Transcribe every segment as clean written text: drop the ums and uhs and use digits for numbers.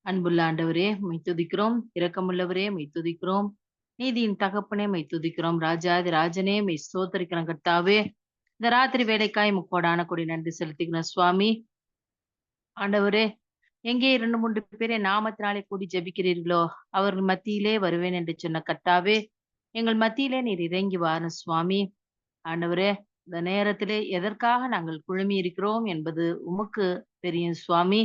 அன்புள்ள ஆண்டவரே, உம்மை துதிக்கிறோம். இரக்கமுள்ளவரே, உம்மை துதிக்கிறோம். நீதியின் தகப்பனே, உம்மை துதிக்கிறோம். ராஜாதி ராஜனே, உம்மை ஸ்தோத்திரிக்கிறோம் கர்த்தாவே. இந்த ராத்திரி வேலைக்காய் முக்கோடான கொடி நன்றி செலுத்துகிறோம் சுவாமி. ஆண்டவரே, எங்கே 2, 3 பேர் என் நாமத்தினாலே கூடி ஜெபிக்கிறீர்களோ, அவர்கள் மத்தியிலே வருவேன் என்று சொன்ன கர்த்தாவே, எங்கள் மத்தியிலே நீர் இறங்கி வாரும் சுவாமி. ஆண்டவரே, இந்த நேரத்திலே எதற்காக நாங்கள் குழுமி இருக்கிறோம் என்பது உமக்கு தெரியும் சுவாமி.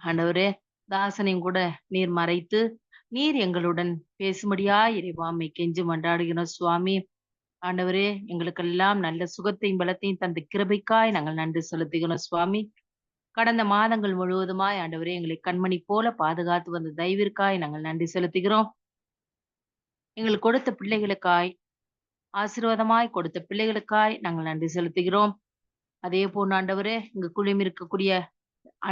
ஆண்டவரே, தாசனையும் கூட நீர் மறைத்து, நீர் எங்களுடன் பேசும்படியாய் இறைவா உம்மை கெஞ்சி மன்றாடுகிறோம் சுவாமி. ஆண்டவரே, எங்களுக்கெல்லாம் நல்ல சுகத்தையும் பலத்தையும் தந்த கிருபைக்காய் நாங்கள் நன்றி செலுத்துகிறோம் சுவாமி. கடந்த மாதங்கள் முழுவதுமாய் ஆண்டவரே எங்களை கண்மணி போல பாதுகாத்து வந்த தயவிற்காய் நாங்கள் நன்றி செலுத்துகிறோம். எங்களுக்கு கொடுத்த பிள்ளைகளுக்காய், ஆசீர்வாதமாய் கொடுத்த பிள்ளைகளுக்காய் நாங்கள் நன்றி செலுத்துகிறோம். அதே போன்று ஆண்டவரே, இங்கு குழுமி இருக்கக்கூடிய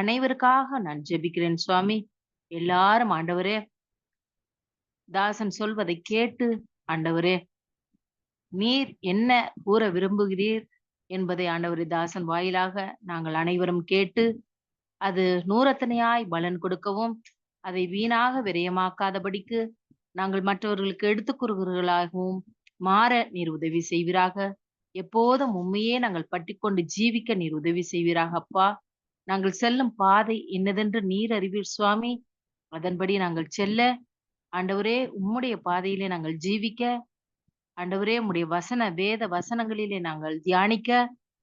அனைவருக்காக நான் ஜெபிக்கிறேன் சுவாமி. எல்லாரும் ஆண்டவரே, தாசன் சொல்வதை கேட்டு ஆண்டவரே, நீர் என்ன கூற விரும்புகிறீர் என்பதை ஆண்டவரே தாசன் வாயிலாக நாங்கள் அனைவரும் கேட்டு, அது நூறத்தனையாய் பலன் கொடுக்கவும், அதை வீணாக விரயமாக்காதபடிக்கு நாங்கள் மற்றவர்களுக்கு எடுத்துக் கூறுகிறவர்களாகவும் மாற நீர் உதவி செய்வீராக. எப்போதும் உம்மையே நாங்கள் பற்றிக்கொண்டு ஜீவிக்க நீர் உதவி செய்வீராக அப்பா. நாங்கள் செல்லும் பாதை இன்னதென்று நீர் அறிவீர் சுவாமி. அதன்படி நாங்கள் செல்ல, ஆண்டவரே உம்முடைய பாதையிலே நாங்கள் ஜீவிக்க, ஆண்டவரே உம்முடைய வேத வசனங்களிலே நாங்கள் தியானிக்க,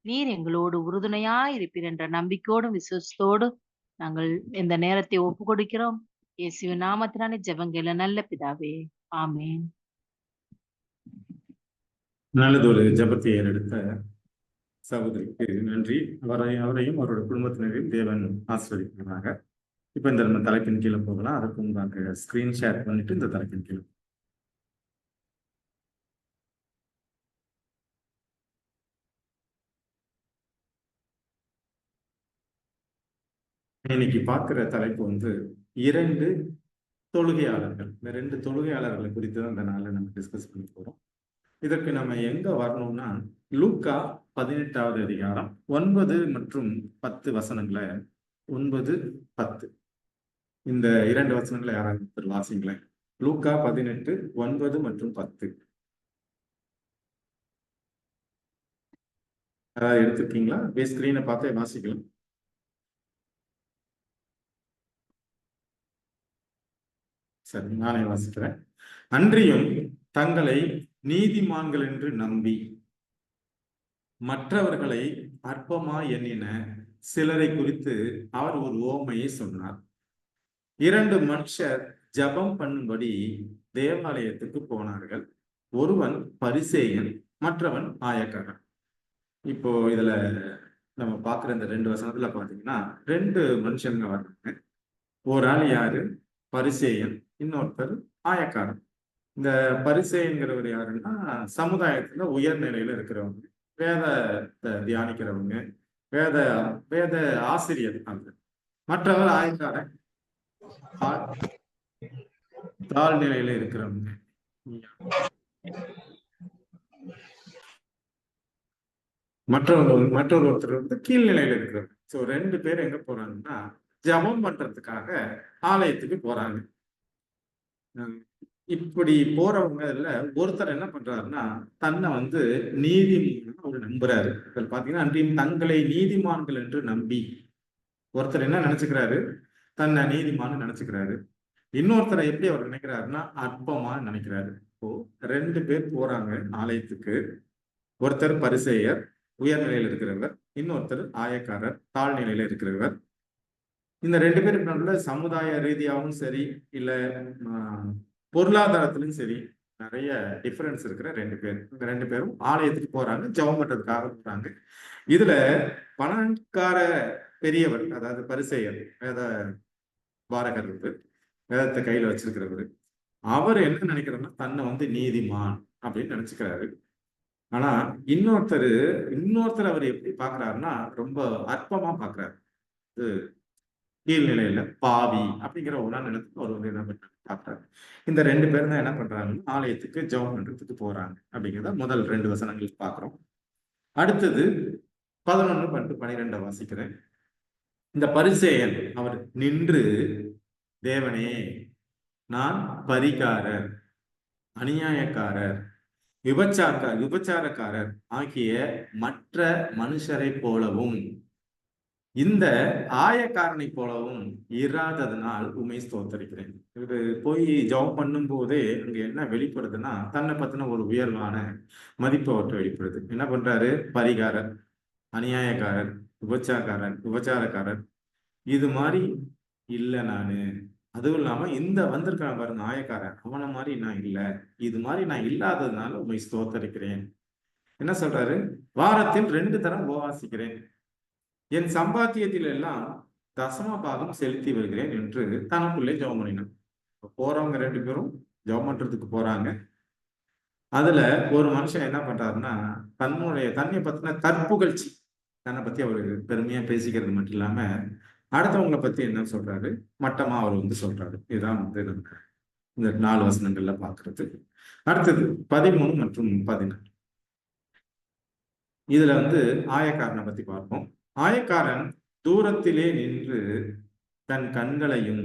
நீர் எங்களோடு உறுதுணையாய் இருப்பீர் என்ற நம்பிக்கையோடும் விசுவாசத்தோடும் நாங்கள் இந்த நேரத்தை ஒப்புக் கொடுக்கிறோம். இயேசுவின் நாமத்தினாலே ஜெபங்கேள நல்ல பிதாவே. ஆமென். நல்லதொரு ஜெபத்தை ஏறெடுத்த சகோதரிக்கு நன்றி. அவரையும் அவரோட குடும்பத்தினரையும் தேவன் ஆசீர்வதிக்கிறாங்க. இப்ப இந்த நம்ம தலைப்பின் கீழே போகலாம். அதற்கு முன்பாக ஸ்கிரீன் ஷேர் பண்ணிட்டு இந்த தலைப்பின் கீழே இன்னைக்கு பார்க்கிற தலைப்பு வந்து 2 தொழுகையாளர்கள். இந்த 2 தொழுகையாளர்களை குறித்து தான் இந்த நாளில் நம்ம டிஸ்கஸ் பண்ணி போறோம். இதற்கு நம்ம எங்க வரணும்னா, லூக்கா 18வது அதிகாரம் 9 மற்றும் 10 வசனங்களை 9, 10 இந்த 2 வசனங்களை யாராவது வாசிங்களேன். லூக்கா 18, 9 மற்றும் 10 யாராவது எடுத்திருக்கீங்களா? ஸ்கிரீனை பார்த்தே வாசிக்கலாம். சரி, நானே வாசிக்கிறேன். அன்றியும் தங்களை நீதிமான்கள் என்று நம்பி மற்றவர்களை அற்பமா எண்ணின சிலரை குறித்து அவர் ஒரு ஓமையை சொன்னார். 2 மனுஷர் ஜபம் பண்ணும்படி தேவாலயத்துக்கு போனார்கள். ஒருவன் பரிசேயன், மற்றவன் ஆயக்காரன். இப்போ இதுல நம்ம பார்க்குற இந்த 2 வசனத்துல பாத்தீங்கன்னா 2 மனுஷங்க வர்றாங்க. ஒரு ஆள் யாரு? பரிசேயன், இன்னொருத்தர் ஆயக்காரன். இந்த பரிசேயங்கிறவர் யாருன்னா, சமுதாயத்துல உயர்நிலையில இருக்கிறவங்க, வேதத்தை தியானிக்கிறவங்க, வேத வேத ஆசிரியர். அந்த மற்றவர் ஆயக்காரன், தாழ்நிலையில இருக்கிறவங்க. மற்றொரு ஒருத்தர் வந்து கீழ்நிலையில இருக்கிறவங்க. ஸோ 2 பேர் எங்க போறாங்கன்னா, ஜபம் பண்றதுக்காக ஆலயத்துக்கு போறாங்க. இப்படி போறவங்க இல்ல ஒருத்தர் என்ன பண்றாருன்னா, தன்னை வந்து நீதிமான ஒரு நம்புறாரு. பாத்தீங்கன்னா, அன்றையும் தங்களை நீதிமான்கள் என்று நம்பி ஒருத்தர் என்ன நினைச்சுக்கிறாரு? தன்னை நீதிமான்னு நினைச்சுக்கிறாரு. இன்னொருத்தரை எப்படி அவர் நினைக்கிறாருன்னா, அற்பமா நினைக்கிறாரு. இப்போ 2 பேர் போறாங்க ஆலயத்துக்கு. ஒருத்தர் பரிசேயர், உயர்நிலையில் இருக்கிறவர். இன்னொருத்தர் ஆயக்காரர், தாழ்நிலையில இருக்கிறவர். இந்த 2 பேருக்கு நடுவுல சமுதாய ரீதியாகவும் சரி, இல்ல பொருளாதாரத்திலும் சரி, நிறைய டிஃபரன்ஸ் இருக்கிற 2 பேர். இந்த 2 பேரும் ஆலயத்துக்கு போறாங்க, ஜெபம் பண்றதுக்காக போறாங்க. இதுல பணக்கார பெரியவர், அதாவது பரிசேயர், வேத பாரகர், வேதத்தை கையில வச்சிருக்கிறவர், அவர் என்ன நினைக்கிறாருன்னா, தன்னை வந்து நீதிமான் அப்படின்னு நினைச்சுக்கிறாரு. ஆனா இன்னொருத்தர் அவர் எப்படி பாக்குறாருன்னா, ரொம்ப அற்பமா பாக்குறாரு. கீழ்நிலையில பாவி அப்படிங்கிற ஒரு நிலத்துக்கு அவர் வந்து என்ன பண்றாரு பாக்குறாரு. இந்த 2 பேரும் தான் என்ன பண்றாங்கன்னா, ஆலயத்துக்கு ஜெபம் பண்றதுக்கு போறாங்க அப்படிங்கிறத முதல் 2 வசனங்கள் பாக்குறோம். அடுத்தது 11, 12 வாசிக்கிறேன். இந்த பரிசேயன் அவர் நின்று, தேவனே, நான் பரிகாரர், அநியாயக்காரர், விபச்சாரக்காரர் ஆகிய மற்ற மனுஷரை போலவும் இந்த ஆயக்காரனை போலவும் இராததனால் உம்மை ஸ்தோத்தரிக்கிறேன். இவரு போய் ஜெபம் பண்ணும் போதே அங்க என்ன வெளிப்படுதுன்னா, தன்னை பத்தின ஒரு உயர்வான மதிப்பு அவர்கிட்ட வெளிப்படுது. என்ன பண்றாரு? பரிகாரர், அநியாயக்காரர், விபச்சாரக்காரர், இது மாதிரி இல்ல நானு. அதுவும் இல்லாம இந்த வந்திருக்கான் பாருங்க ஆயக்காரன், அவனை மாதிரி நான் இல்ல. இது மாதிரி நான் இல்லாததுனால உம்மை ஸ்தோத்தரிக்கிறேன். என்ன சொல்றாரு? வாரத்தில் 2 தரம் உபவாசிக்கிறேன், என் சம்பாத்தியத்தில் எல்லாம் தசம பாகம் செலுத்தி வருகிறேன் என்று தனக்குள்ளே ஜெபம் பண்ணினான். போறவங்க 2 பேரும் ஜெபம் பண்றதுக்கு போறாங்க. அதுல ஒரு மனுஷன் என்ன பண்றாருன்னா, தன்னை பத்தின தற்புகழ்ச்சி, தன்னை பத்தி அவரு பெருமையா பேசிக்கிறது மட்டும் இல்லாம அடுத்தவங்களை பத்தி என்ன சொல்றாரு, மட்டமா அவர் வந்து சொல்றாரு. இதுதான் வந்து நம்ம இந்த 4 வசனங்கள்ல பாக்குறது. அடுத்தது 13 மற்றும் 14. இதுல வந்து ஆயக்காரனை பத்தி பார்ப்போம். ஆயக்காரன் தூரத்திலே நின்று தன் கண்களையும்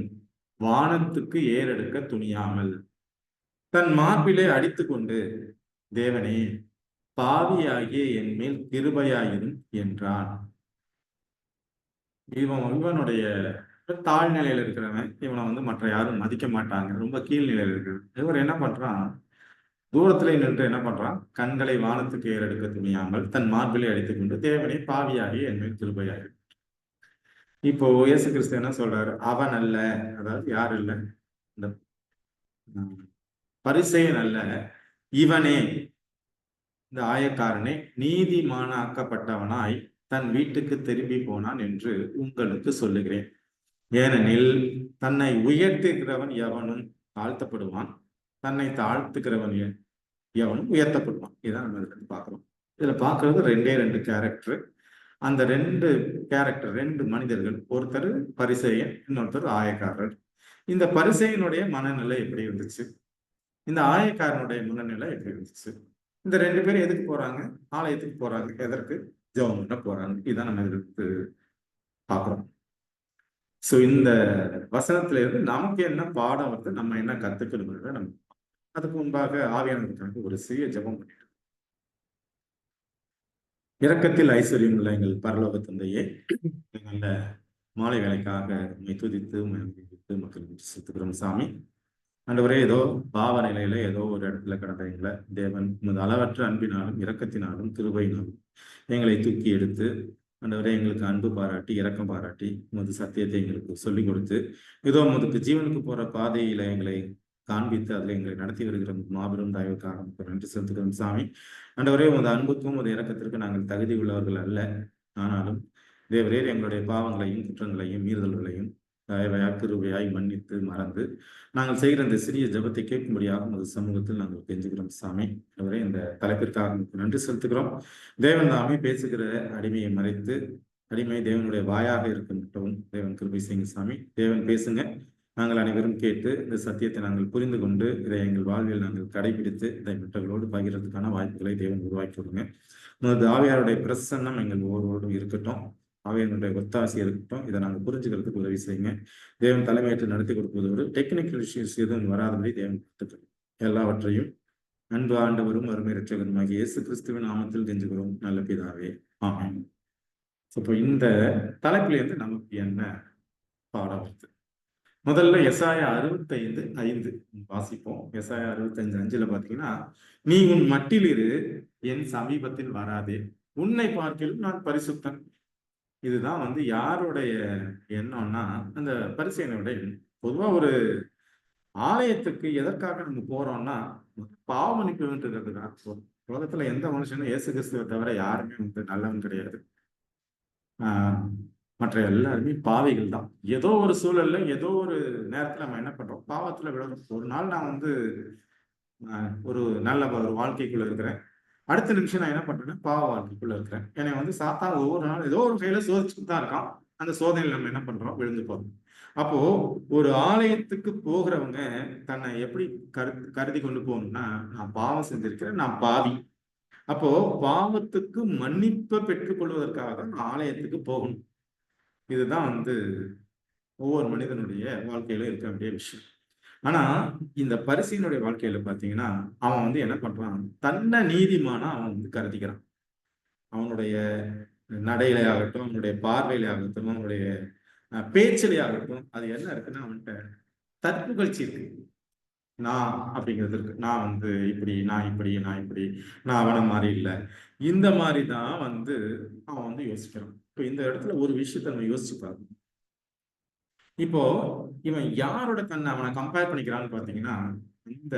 வானத்துக்கு ஏறெடுக்க துணியாமல் தன் மார்பிலே அடித்துக்கொண்டு, தேவனே, பாவியாகிய என் மேல் கிருபையாயிரும் என்றான். இவனுடைய தாழ்நிலையில இருக்கிறவன், இவனை வந்து மற்ற யாரும் மதிக்க மாட்டாங்க, ரொம்ப கீழ்நிலையில இருக்கிறவன். இவர் என்ன பண்றான்? தூரத்திலே நின்று என்ன பண்றான்? கண்களை வானத்துக்கு ஏறெடுக்க துணியாமல் தன் மார்பிலே அடித்துக்கொண்டு, தேவனே, பாவியாகிய என் மேல் கிருபையாயிரும். இப்போ இயேசு கிறிஸ்து என்ன சொல்றாரு? அவன் அல்ல, அதாவது யார் இல்ல, இந்த பரிசேயன் அல்ல, இவனே, இந்த ஆயக்காரனே நீதிமானாக்கப்பட்டவனாய் தன் வீட்டுக்கு திரும்பி போனான் என்று உங்களுக்கு சொல்லுகிறேன். ஏனெனில் தன்னை உயர்த்துகிறவன் எவனும் தாழ்த்தப்படுவான், தன்னை தாழ்த்துகிறவன் எவனும் உயர்த்தப்படுவான். இதான் நம்ம இதுல பார்க்கிறோம். இதுல பார்க்கறது 2 கேரக்டர். அந்த 2 கேரக்டர், 2 மனிதர்கள், ஒருத்தர் பரிசேயன், இன்னொருத்தர் ஆயக்காரர். இந்த பரிசேயனுடைய மனநிலை எப்படி இருந்துச்சு, இந்த ஆயக்காரனுடைய மனநிலை எப்படி இருந்துச்சு? இந்த 2 பேரும் எதுக்கு போறாங்க? ஆலயத்துக்கு போறாங்க. எதற்கு? ஜெபம் பண்ண போறாங்க. இதான் நம்ம இதுக்கு பார்க்கிறோம். சோ இந்த வசனத்துல இருந்து நமக்கு என்ன பாடம் வருது, நம்ம என்ன கத்துக்கணுங்கிறத நம்ம அதுக்கு முன்பாக ஆவியானவருக்காக ஒரு சிறிய ஜெபம் பண்ணிட்டு, இரக்கத்தில் ஐஸ்வர்யம் உள்ள எங்கள் பரலோக தந்தையே, நல்ல மாலை வேலைக்காக உண்மை துதித்து மக்களுக்கு சுத்துக்கிறோம் சாமி. ஆண்டவரே, ஏதோ பாவ நிலையில ஏதோ ஒரு இடத்துல கிடந்த எங்களை தேவன் உமது அளவற்ற அன்பினாலும் இரக்கத்தினாலும் கிருபையினாலும் எங்களை தூக்கி எடுத்து, ஆண்டவரே, எங்களுக்கு அன்பு பாராட்டி இரக்கம் பாராட்டி உமது சத்தியத்தை எங்களுக்கு சொல்லிக் கொடுத்து, ஏதோ உமதுக்கு ஜீவனுக்கு போற பாதையில எங்களை காண்பித்து அதில் எங்களை நடத்தி வருகிற மாபெரும் தயவுக்காக நன்றி செலுத்துகிறோம் சாமி. ஆண்டவரே, உமது அன்புக்கும் உமது இரக்கத்திற்கு நாங்கள் தகுதி உள்ளவர்கள் அல்ல. ஆனாலும் தேவரே, எங்களுடைய பாவங்களையும் குற்றங்களையும் மீறுதல்களையும் தயவாய் கிருபையாய் மன்னித்து மறந்து நாங்கள் செய்கிற இந்த சிறிய ஜெபத்தை கேட்கும்படியாக உமது சமூகத்தில் நாங்கள் கெஞ்சுகிறோம் சாமி. ஆண்டவரே, இந்த தலைப்பிற்காக நன்றி செலுத்துகிறோம். தேவன் தாமே பேசுகிற அடிமையை மறைத்து அடிமை தேவனுடைய வாயாக இருக்கின்றவும் தேவன் கிருபை செய்யுங்க சாமி. தேவன் பேசுங்க, நாங்கள் அனைவரும் கேட்டு இந்த சத்தியத்தை நாங்கள் புரிந்து கொண்டு இதை எங்கள் வாழ்வில் நாங்கள் கடைபிடித்து இதை மற்றவர்களோடு பகிர்றதுக்கான வாய்ப்புகளை தேவன் உருவாக்கி கொடுங்க. உமது ஆவியாருடைய பிரசன்னம் எங்கள் ஒவ்வொருவரோடும் இருக்கட்டும், ஆவியாருடைய ஒத்தாசி இருக்கட்டும். இதை நாங்கள் புரிஞ்சுக்கிறதுக்கு உதவி செய்யுங்க. தேவன் தலைமையேற்று நடத்தி கொடுப்பதோடு டெக்னிக்கல் இஷ்யூஸ் எதுவும் வராதபடி தேவன் பார்த்துக்கிறோம். எல்லாவற்றையும் அன்பு ஆண்டவரும் அருமை இரட்சகருமாகிய இயேசு கிறிஸ்துவின் நாமத்தில் கெஞ்சுகிறோம் நல்ல பிதாவே, ஆமென். இப்போ இந்த தலைப்புல இருந்து நமக்கு என்ன பாடம் வருது? முதல்ல எசாயா 65:5 வாசிப்போம். எசாயா 65:5 பாத்தீங்கன்னா, நீ உன் மட்டிலிரு, என் சமீபத்தில் வராதே, உன்னை பார்க்கிலும் நான் பரிசுத்தன். இதுதான் வந்து யாருடைய எண்ணம்னா, அந்த பரிசேயனுடைய எண்ணம். பொதுவா ஒரு ஆலயத்துக்கு எதற்காக நம்ம போறோம்னா, பாவ மன்னிப்பு வேண்டுகிறதுக்காக போறோம். உலகத்துல எந்த மனுஷனும் இயேசு கிறிஸ்துவை தவிர யாருமே வந்து நல்லவன் கிடையாது. மற்ற எல்லாருமே பாவிகள் தான். ஏதோ ஒரு சூழல்ல ஏதோ ஒரு நேரத்துல நம்ம என்ன பண்றோம், பாவத்துல விழுறோம். ஒரு நாள் நான் வந்து ஒரு நல்ல ஒரு வாழ்க்கைக்குள்ள இருக்கிறேன், அடுத்த நிமிஷம் நான் என்ன பண்றேன்னா பாவ வாழ்க்கைக்குள்ள இருக்கிறேன். என்னை வந்து சாத்தான் ஒவ்வொரு நாளும் ஏதோ ஒரு கையில சோதிச்சுட்டு தான் இருக்கான். அந்த சோதனையில் நம்ம என்ன பண்றோம், விழுந்து போறோம். அப்போ ஒரு ஆலயத்துக்கு போகிறவங்க தன்னை எப்படி கருதி கொண்டு போகணும்னா, நான் பாவம் செஞ்சிருக்கிறேன், நான் பாவி. அப்போ பாவத்துக்கு மன்னிப்பை பெற்றுக் கொள்வதற்காக தான் நான் ஆலயத்துக்கு போகணும். இதுதான் வந்து ஒவ்வொரு மனிதனுடைய வாழ்க்கையில இருக்க வேண்டிய விஷயம். ஆனா இந்த பரிசேயனுடைய வாழ்க்கையில பாத்தீங்கன்னா, அவன் வந்து என்ன பண்றான்? தன்னை நீதிமானா அவன் வந்து கருதிக்கிறான். அவனுடைய நடையிலே ஆகட்டும், அவனுடைய பார்வையிலே ஆகட்டும், அவனுடைய பேச்சிலே ஆகட்டும், அது என்ன இருக்குன்னா அவன்கிட்ட தற்புகழ்ச்சி இருக்கு. நான் அப்படிங்கிறது இருக்கு. நான் வந்து இப்படி, நான் இப்படி, நான் இப்படி, நான் அவன மாரி இல்ல. இந்த மாரி தான் வந்து அவன் வந்து யோசிக்கிறான். இப்ப இந்த இடத்துல ஒரு விஷயத்த நம்ம யோசிச்சு பார்க்கணும். இப்போ இவன் யாரோட தன்னை அவனை கம்பேர் பண்ணிக்கிறான்னு பாத்தீங்கன்னா, இந்த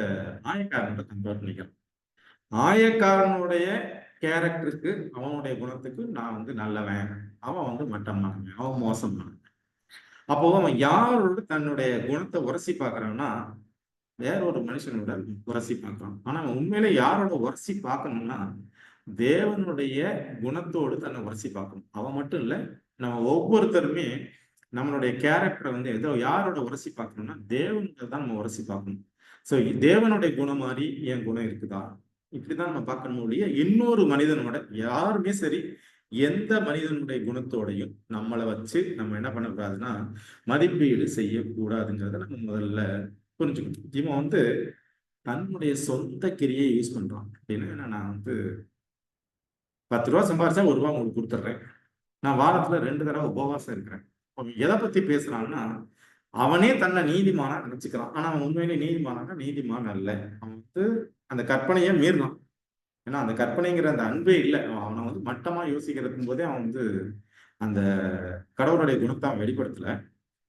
ஆயக்காரனோட கம்பேர் பண்ணிக்கிறான். ஆயக்காரனுடைய கேரக்டருக்கு, அவனுடைய குணத்துக்கு நான் வந்து நல்லவன். அவன் வந்து மட்டமானவன். அவன் மோசமானவன். அப்போ அவன் யாரோட தன்னுடைய குணத்தை உரசி பார்க்கறான்னா, வேற ஒரு மனுஷனோட உரசி பார்க்கிறான். ஆனா அவன் உண்மையிலே யாரோட உரசி பார்க்கணும்னா, தேவனுடைய குணத்தோடு தன்னை உரசி பார்க்கணும். அவன் மட்டும் இல்ல, நம்ம ஒவ்வொருத்தருமே நம்மளுடைய கேரக்டரை வந்து ஏதோ யாரோட உரசி பார்க்கணும்னா, தேவன்கிட்ட தான் நம்ம உரசி பார்க்கணும். சோ தேவனுடைய குணம் மாரி என் குணம் இருக்குதா? இப்படிதான் நம்ம பார்க்கணும் ஒழிய, இன்னொரு மனிதனோட யாருமே சரி, எந்த மனிதனுடைய குணத்தோடையும் நம்மள வச்சு நம்ம என்ன பண்ணக்கூடாதுன்னா, மதிப்பீடு செய்யக்கூடாதுங்கிறத நம்ம முதல்ல புரிஞ்சுக்கணும். இவன் வந்து தன்னுடைய சொந்த கிரியை யூஸ் பண்றான். அப்படின்னா நான் வந்து ரூ. 10 சம்பாரிச்சா ரூ. 1 உங்களுக்கு குடுத்துடுறேன். நான் வாரத்துல 2 தடவை உபவாசம் இருக்கிறேன். அவன் எத பத்தி பேசுறான்னா, அவனே தன்னை நீதிமானா நினைச்சுக்கிறான். ஆனா அவன் உண்மையிலே நீதிமானான்னா நீதிமான் அல்ல. அவன் வந்து அந்த கற்பனையை மீறினான். ஏன்னா அந்த கற்பனைங்கிற அந்த அன்பே இல்ல. அவன வந்து மட்டமா யோசிக்கிறதுக்கும் போதே அவன் வந்து அந்த கடவுளுடைய குணத்தை அவன் வெளிப்படுத்தல.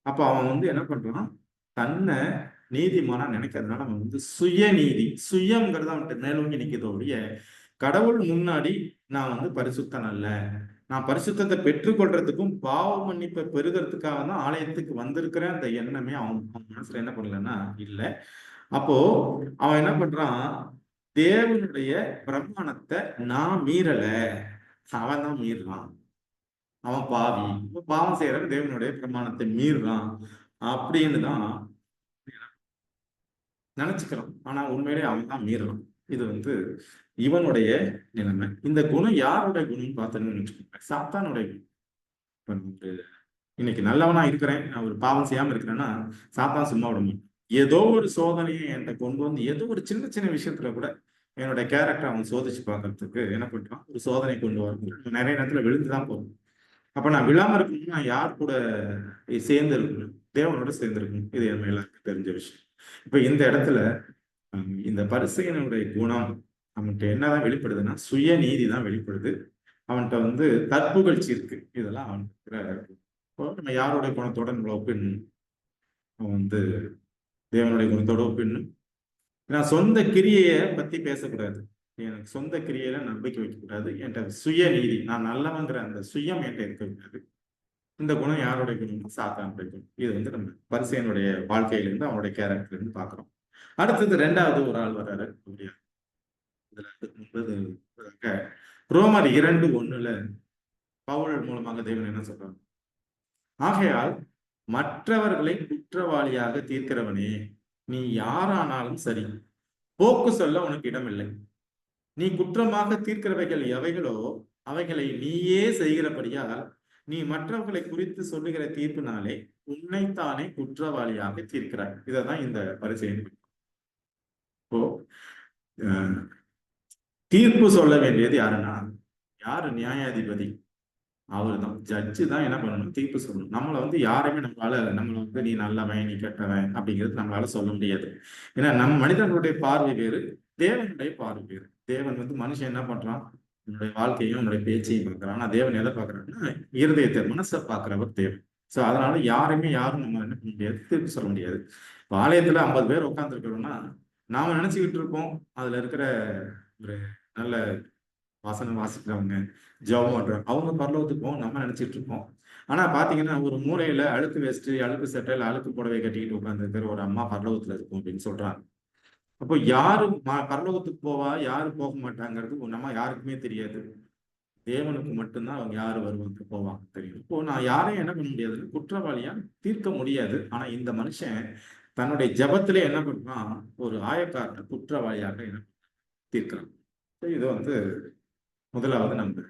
அப்ப அவன் வந்து என்ன பண்றான்? தன்னை நீதிமானா நினைக்கிறதுனால அவன் வந்து சுயநீதி, சுயம்ங்கிறது அவன்கிட்ட மேலோங்கி நிக்குதே ஒழிய, கடவுள் முன்னாடி நான் வந்து பரிசுத்தன் அல்ல. நான் பரிசுத்தத்தை பெற்றுக்கொள்றதுக்கும், பாவ மன்னிப்பை பெறுகிறதுக்காக தான் ஆலயத்துக்கு வந்திருக்கிறேன். அந்த எண்ணமே அவன் அவன் மனசுல என்ன பண்ணலன்னா இல்ல. அப்போ அவன் என்ன பண்றான்? தேவனுடைய பிரமாணத்தை நான் மீறல. அவன் தான் மீறுறான். அவன் பாவி. பாவம் செய்யறவன் தேவனுடைய பிரமாணத்தை மீறுறான். அப்படின்னு தான் நினைச்சுக்கிறான். ஆனா உண்மையிலே அவன் தான் மீறுறான். இது வந்து இவனுடைய நிலைமை. இந்த குணம் யாருடைய குணம்னு பார்த்தோம்னு வச்சுக்கோங்க. சாத்தானுடைய குணம். இப்ப வந்து இன்னைக்கு நல்லவனா இருக்கிறேன், நான் ஒரு பாவம் செய்யாம இருக்கிறேன்னா, சாத்தான் சும்மா விட மாட்டான். ஏதோ ஒரு சோதனையை என்கிட்ட கொண்டு வந்து, ஏதோ ஒரு சின்ன சின்ன விஷயத்துல கூட என்னோட கேரக்டர் அவன் சோதிச்சு பார்க்கறதுக்கு என்ன பண்றான்? ஒரு சோதனை கொண்டு வரும். நிறைய நேரத்துல விழுந்துதான் போகும். அப்ப நான் விழாம இருக்கணும்னா நான் யார் கூட சேர்ந்து இருக்கணும்? தேவனோட சேர்ந்து இருக்கணும். இது நம்ம எல்லாருக்கும் தெரிஞ்ச விஷயம். இப்ப இந்த இடத்துல இந்த பரிசேயனுடைய குணம் அவன்கிட்ட என்னதான் வெளிப்படுதுன்னா, சுயநீதி தான் வெளிப்படுது. அவன்கிட்ட வந்து தற்புகழ்ச்சி இருக்கு. இதெல்லாம் அவன் இப்போ நம்ம யாருடைய குணத்தோட நம்மளை ஒப்பிடணும்? அவன் வந்து தேவனுடைய குணத்தோட ஒப்பிடணும். ஏன்னா சொந்த கிரியையை பத்தி பேசக்கூடாது. எனக்கு சொந்த கிரியையில நம்பிக்கை வைக்கக்கூடாது. என்கிட்ட சுயநீதி, நான் நல்லவங்கிற அந்த சுயம் என்கிட்ட இருக்கக்கூடாது. இந்த குணம் யாருடைய குணம்? சாத்தானுடைய குணம். இது வந்து நம்ம பரிசேயனுடைய வாழ்க்கையிலிருந்து அவனுடைய கேரக்டர்ல இருந்து பாக்குறோம். அடுத்தது 2வது ஒரு ஆள் வர்றாரு. இதுல முன்பது ரோமர் 2:1 பவுல் மூலமாக தேவன் என்ன சொல்றாங்க? ஆகையால் மற்றவர்களை குற்றவாளியாக தீர்க்கிறவனே, நீ யாரானாலும் சரி, போக்கு சொல்ல உனக்கு இடமில்லை. நீ குற்றமாக தீர்க்கிறவைகள் எவைகளோ அவைகளை நீயே செய்கிறபடியால் நீ மற்றவர்களை குறித்து சொல்லுகிற தீர்ப்பினாலே உன்னைத்தானே குற்றவாளியாக தீர்க்கிறாய். இததான் இந்த பரிசேயன். இப்போ தீர்ப்பு சொல்ல வேண்டியது யாருன்னா, யாரு நியாயாதிபதி? அவர்தான். ஜட்ஜு தான் என்ன பண்ணணும்? தீர்ப்பு சொல்லணும். நம்மளை வந்து யாருமே நம்மளை வந்து நீ நல்லவன், நீ கெட்டவன் அப்படிங்கிறது நம்மளால சொல்ல முடியாது. ஏன்னா மனிதர்களுடைய பார்வை வேறு, தேவனுடைய பார்வை வேறு. தேவன் வந்து மனுஷன் என்ன பண்றான்? என்னுடைய வாழ்க்கையும் என்னுடைய பேச்சையும் பார்க்கிறான். ஆனா தேவன் எதை பார்க்கறாருன்னா, இருதயத்தை, மனசை பார்க்கிறவர் தேவன். சோ அதனால யாரும் நம்ம என்ன பண்ண முடியாது? தீர்ப்பு சொல்ல முடியாது. இப்ப ஆலயத்துல 50 பேர் உட்கார்ந்து இருக்கிறோம்னா, நாம நினைச்சுக்கிட்டு இருப்போம் அதுல இருக்கிற ஒரு நல்ல வசனம் வாசிக்கிறவங்க, ஜெபம் பண்றவங்க, அவங்க பரலோகத்துக்கு போவோம் நம்ம நினைச்சிட்டு இருப்போம். ஆனா பாத்தீங்கன்னா, ஒரு மூலையில அழுக்கு வேஷ்டி, அழுக்கு சட்டையில அழுக்கு புடவை கட்டிக்கிட்டு உட்கார்ந்து இருக்கிற ஒரு அம்மா பரலோகத்துல இருக்கும் அப்படின்னு சொல்றாங்க. அப்போ யாரு பரலோகத்துக்கு போவா, யாரு போக மாட்டாங்கிறது நம்ம யாருக்குமே தெரியாது. தேவனுக்கு மட்டும்தான் அவங்க யாரு வருவாங்க, போவாங்க தெரியும். இப்போ நான் யாரையும் என்ன பண்ண முடியாது? குற்றவாளியா தீர்க்க முடியாது. ஆனா இந்த மனுஷன் தன்னுடைய ஜெபத்திலே என்ன பண்றான்? ஒரு ஆயக்காரனை குற்றவாளியாக என்ன தீர்க்கிறான். இது வந்து முதலாவது நம்ம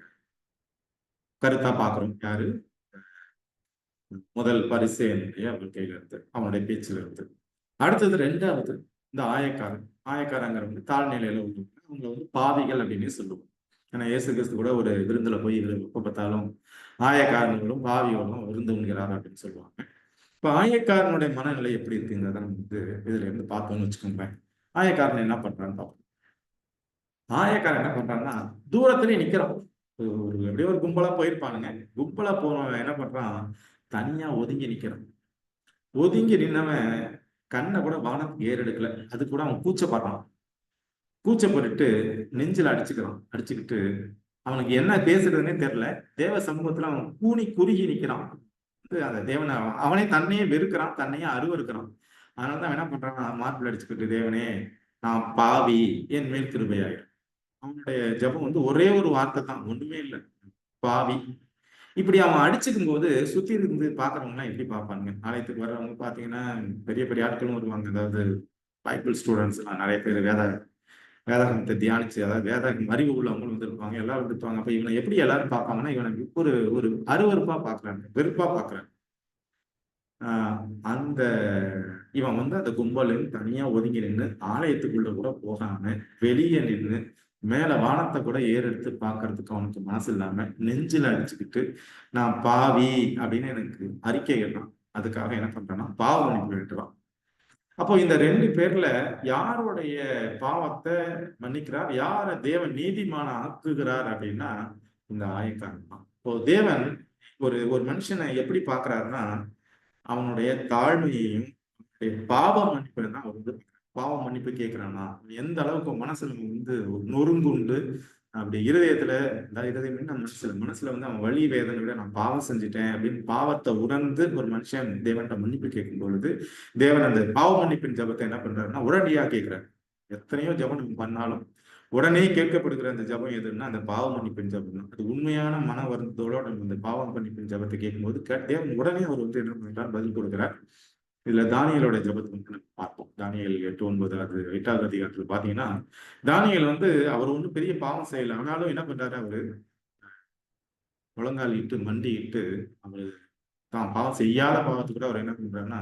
கருத்தா பாக்குறோம். யாரு? முதல் பரிசேயனுடைய வாழ்க்கையில இருந்து, அவனுடைய பேச்சில இருந்து. அடுத்தது 2வது இந்த ஆயக்காரன். ஆயக்காரங்கிறவங்க தாழ்நிலையில உள்ளவங்க. அவங்க வந்து பாவிகள் அப்படின்னே சொல்லுவோம். ஏன்னா இயேசு கிறிஸ்து கூட ஒரு விருந்துல போய் எப்ப பார்த்தாலும் ஆயக்காரர்களும் பாவிகளும் விருந்து உண்கிறார் அப்படின்னு சொல்லுவாங்க. இப்ப ஆயக்காரனுடைய மனநிலை எப்படி இருக்குங்கிறத நம்ம வந்து இதுல இருந்து பார்த்தோம்னு வச்சுக்கோங்களேன். ஆயக்காரன் என்ன பண்றான்னு பார்ப்போம். ஆயக்காரன் என்ன பண்றான்னா, தூரத்திலேயே நிக்கிறான். எப்படியோ ஒரு கும்பலா போயிருப்பானுங்க. கும்பலா போனவன் என்ன பண்றான், தனியா ஒதுங்கி நிக்கிறான். ஒதுங்கி நின்னவன் கண்ணை கூட வானத்துக்கு ஏறெடுக்கல. அது கூட அவன் கூச்சப்படுறான். கூச்சப்பட்டுட்டு நெஞ்சில அடிச்சுக்கிறான். அடிச்சுக்கிட்டு அவனுக்கு என்ன பேசுறதுன்னே தெரியல. தேவ சமூகத்துல அவன் கூனி குறுகி நிக்கிறான். அந்த தேவனை அவனே தன்னையே வெறுக்கிறான், தன்னையே அருவருக்கிறான். அதனாலதான் அவன் என்ன பண்றான், மார்பிள் அடிச்சுக்கிட்டு, தேவனே நான் பாவி, என் மேல் கிருபையாயிரும். அவனுடைய ஜெபம் வந்து ஒரே ஒரு வார்த்தை தான், ஒண்ணுமே இல்லை, பாவி. இப்படி அவன் அடிச்சுக்கும் போது சுத்தி இருந்து பாக்குறவங்க எல்லாம் எப்படி பார்ப்பாங்க? ஆலயத்துக்கு வர்றவங்க பாத்தீங்கன்னா பெரிய பெரிய ஆட்களும் வருவாங்க. அதாவது பைபிள் ஸ்டூடெண்ட்ஸ் எல்லாம் நிறைய பேர் வேதாகமத்தை தியானிச்சு, அதாவது வேதாகம் அறிவு உள்ளவங்களும் வந்து இருப்பாங்க, எல்லாரும் இருப்பாங்க. அப்ப இவனை எப்படி எல்லாரும் பார்ப்பாங்கன்னா, இவனை ஒரு ஒரு அருவருப்பா பாக்குறாங்க, வெறுப்பா பாக்குறாங்க. அந்த இவன் வந்து அந்த கும்பலில் தனியா ஒதுங்கி நின்று ஆலயத்துக்குள்ள கூட போகாம வெளியே நின்று மேல வானத்தை கூட ஏறெடுத்து பார்க்கறதுக்கு அவனுக்கு மனசு இல்லாம நெஞ்சில அடிச்சுக்கிட்டு நான் பாவி அப்படின்னு எனக்கு அறிக்கை கேட்டான். அதுக்காக என்ன பண்றான்னா பாவ மன்னிப்பு வேண்டுறான். அப்போ இந்த 2 பேர்ல யாருடைய பாவத்தை மன்னிக்கிறார், யார தேவன் நீதிமான ஆக்குகிறார் அப்படின்னா இந்த ஆயக்காரன் தான். இப்போ தேவன் ஒரு ஒரு மனுஷனை எப்படி பாக்குறாருன்னா, அவனுடைய தாழ்மையையும் பாவ மன்னிப்பு தான் அவர் வந்து பாவ மன்னிப்பு கேட்கிறானா, எந்த அளவுக்கு மனசுல வந்து ஒரு நொறுங்குண்டு அப்படி இருதயத்துல, இருதயம் மனசுல வந்து அவன் வலி வேதனை விட நான் பாவம் செஞ்சுட்டேன் அப்படின்னு பாவத்தை உணர்ந்து ஒரு மனுஷன் தேவன்கிட்ட மன்னிப்பு கேட்கும் பொழுது தேவன் அந்த பாவ மன்னிப்பின் ஜபத்தை என்ன பண்றாருன்னா உடனடியா கேட்கிறார். எத்தனையோ ஜபம் நம்ம பண்ணாலும் உடனே கேட்கப்படுகிற அந்த ஜபம் எதுன்னா அந்த பாவ மன்னிப்பின் ஜபம் தான். அது உண்மையான மன வருத்தத்தோட நம்ம இந்த பாவ மன்னிப்பின் ஜபத்தை கேட்கும்போது தேவன் உடனே அவர் வந்து என்ன பண்றார், பதில் கொடுக்கிறார். இதுல தானியலோட ஜபத்தை வந்து நம்ம பார்ப்போம். தானியல் 8:9 அது 8வது அதிகாரத்துல பாத்தீங்கன்னா, தானியல் வந்து அவர் ஒன்றும் பெரிய பாவம் செய்யல. ஆனாலும் என்ன பண்றாரு, அவரு முழங்கால் இட்டு மண்டியிட்டு அவரு தான் பாவம் செய்யாத பாவத்துக்கு கூட அவர் என்ன பண்றாருன்னா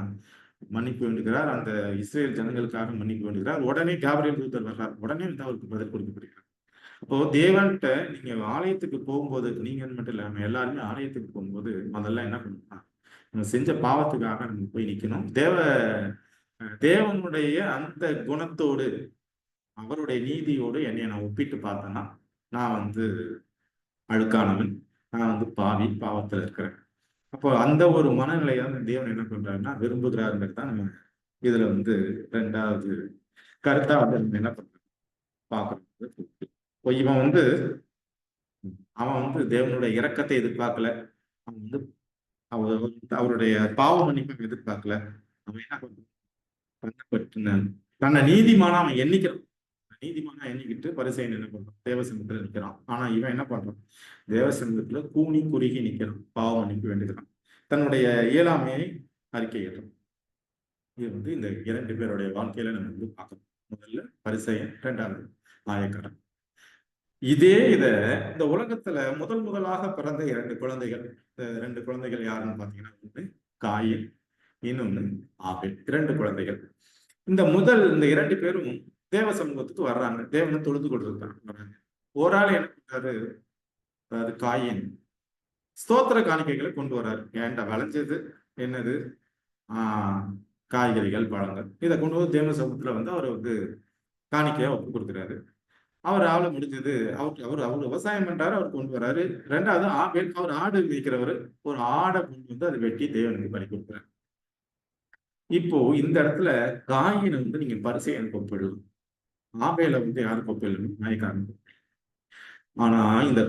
மன்னிப்பு வேண்டுகிறார். அந்த இஸ்ரேல் ஜனங்களுக்காக மன்னிப்பு வேண்டுகிறார். உடனே காபிரியேல் தூதர் வர்றார். உடனே வந்து அவருக்கு பதில் கொடுக்கப்படுகிறார். அப்போ தேவன்கிட்ட நீங்க ஆலயத்துக்கு போகும்போது, நீங்க மட்டும் இல்ல, நம்ம எல்லாருமே ஆலயத்துக்கு போகும்போது முதல்ல என்ன பண்ணணும்னா நம்ம செஞ்ச பாவத்துக்காக நம்ம போய் நிக்கணும். தேவனுடைய அந்த குணத்தோடு அவருடைய நீதியோடு என்னைய நான் ஒப்பிட்டு பார்த்தேன்னா நான் வந்து அழுக்கானவன், நான் வந்து பாவி, பாவத்துல இருக்கிறேன். அப்போ அந்த ஒரு மனநிலையை தேவன் என்ன பண்றாருன்னா விரும்புகிறாருங்கிறது தான் நம்ம இதுல வந்து 2வது கருத்தா வந்து நம்ம என்ன பண்றோம் பார்க்கணும். இப்போ அவன் வந்து தேவனுடைய இரக்கத்தை எதிர்பார்க்கல. அவன் வந்து அவருடைய பாவ மன்னிப்பை எதிர்பார்க்கல. அவன் என்ன பண்றான், தன்னை நீதிமானா அவன் எண்ணிக்கிறான். நீதிமானா எண்ணிக்கிட்டு பரிசேயன் என்ன பண்றான், தேவசமூகத்துல நிக்கிறான். ஆனா இவன் என்ன பண்றான், தேவசமூகத்துல கூனி குறுகி நிக்கிறான், பாவ மன்னிப்பு வேண்டுகிறான், தன்னுடைய இயலாமையை அறிக்கையிடுறான். இது வந்து இந்த 2 பேருடைய வாழ்க்கையில நம்ம வந்து பார்க்கணும். முதல்ல பரிசேயன், 2வது ஆயக்காரன். இத இந்த உலகத்துல முதலாக பிறந்த 2 குழந்தைகள். இந்த 2 குழந்தைகள் யாருன்னு பாத்தீங்கன்னா, ஒண்ணு காயின், இன்னொன்னு ஆபேல். 2 குழந்தைகள். இந்த 2 பேரும் தேவ சமூகத்துக்கு வர்றாங்க. தேவனை தொழுது கொண்டிருக்காங்க. ஒரு ஆள் என்ன பண்றாரு, அதாவது காயின் ஸ்தோத்திர காணிக்கைகளை கொண்டு வர்றாரு. ஏன்டா விளைஞ்சது என்னது, காய்கறிகள், பழங்கள், இதை கொண்டு வந்து தேவ சமூகத்துல வந்து அவர் வந்து காணிக்கையா ஒப்பு கொடுக்குறாரு. அவர் ஆள முடிஞ்சது, அவர் விவசாயம் பண்றாரு, அவர் கொண்டு வர்றாரு. 2வது ஆபேல், அவர் ஆடு மேய்க்கிறவர், ஒரு ஆடை கொண்டு வந்து அதை வெட்டி தேவனுக்கு பலி கொடுக்குறாரு. இப்போ இந்த இடத்துல காயினை வந்து நீங்க பரிசேயனுக்கு ஒப்பிடலாம், ஆபேலை வந்து யாருக்கு ஒப்பிடலாம், நாயக்காரன். ஆனா இந்த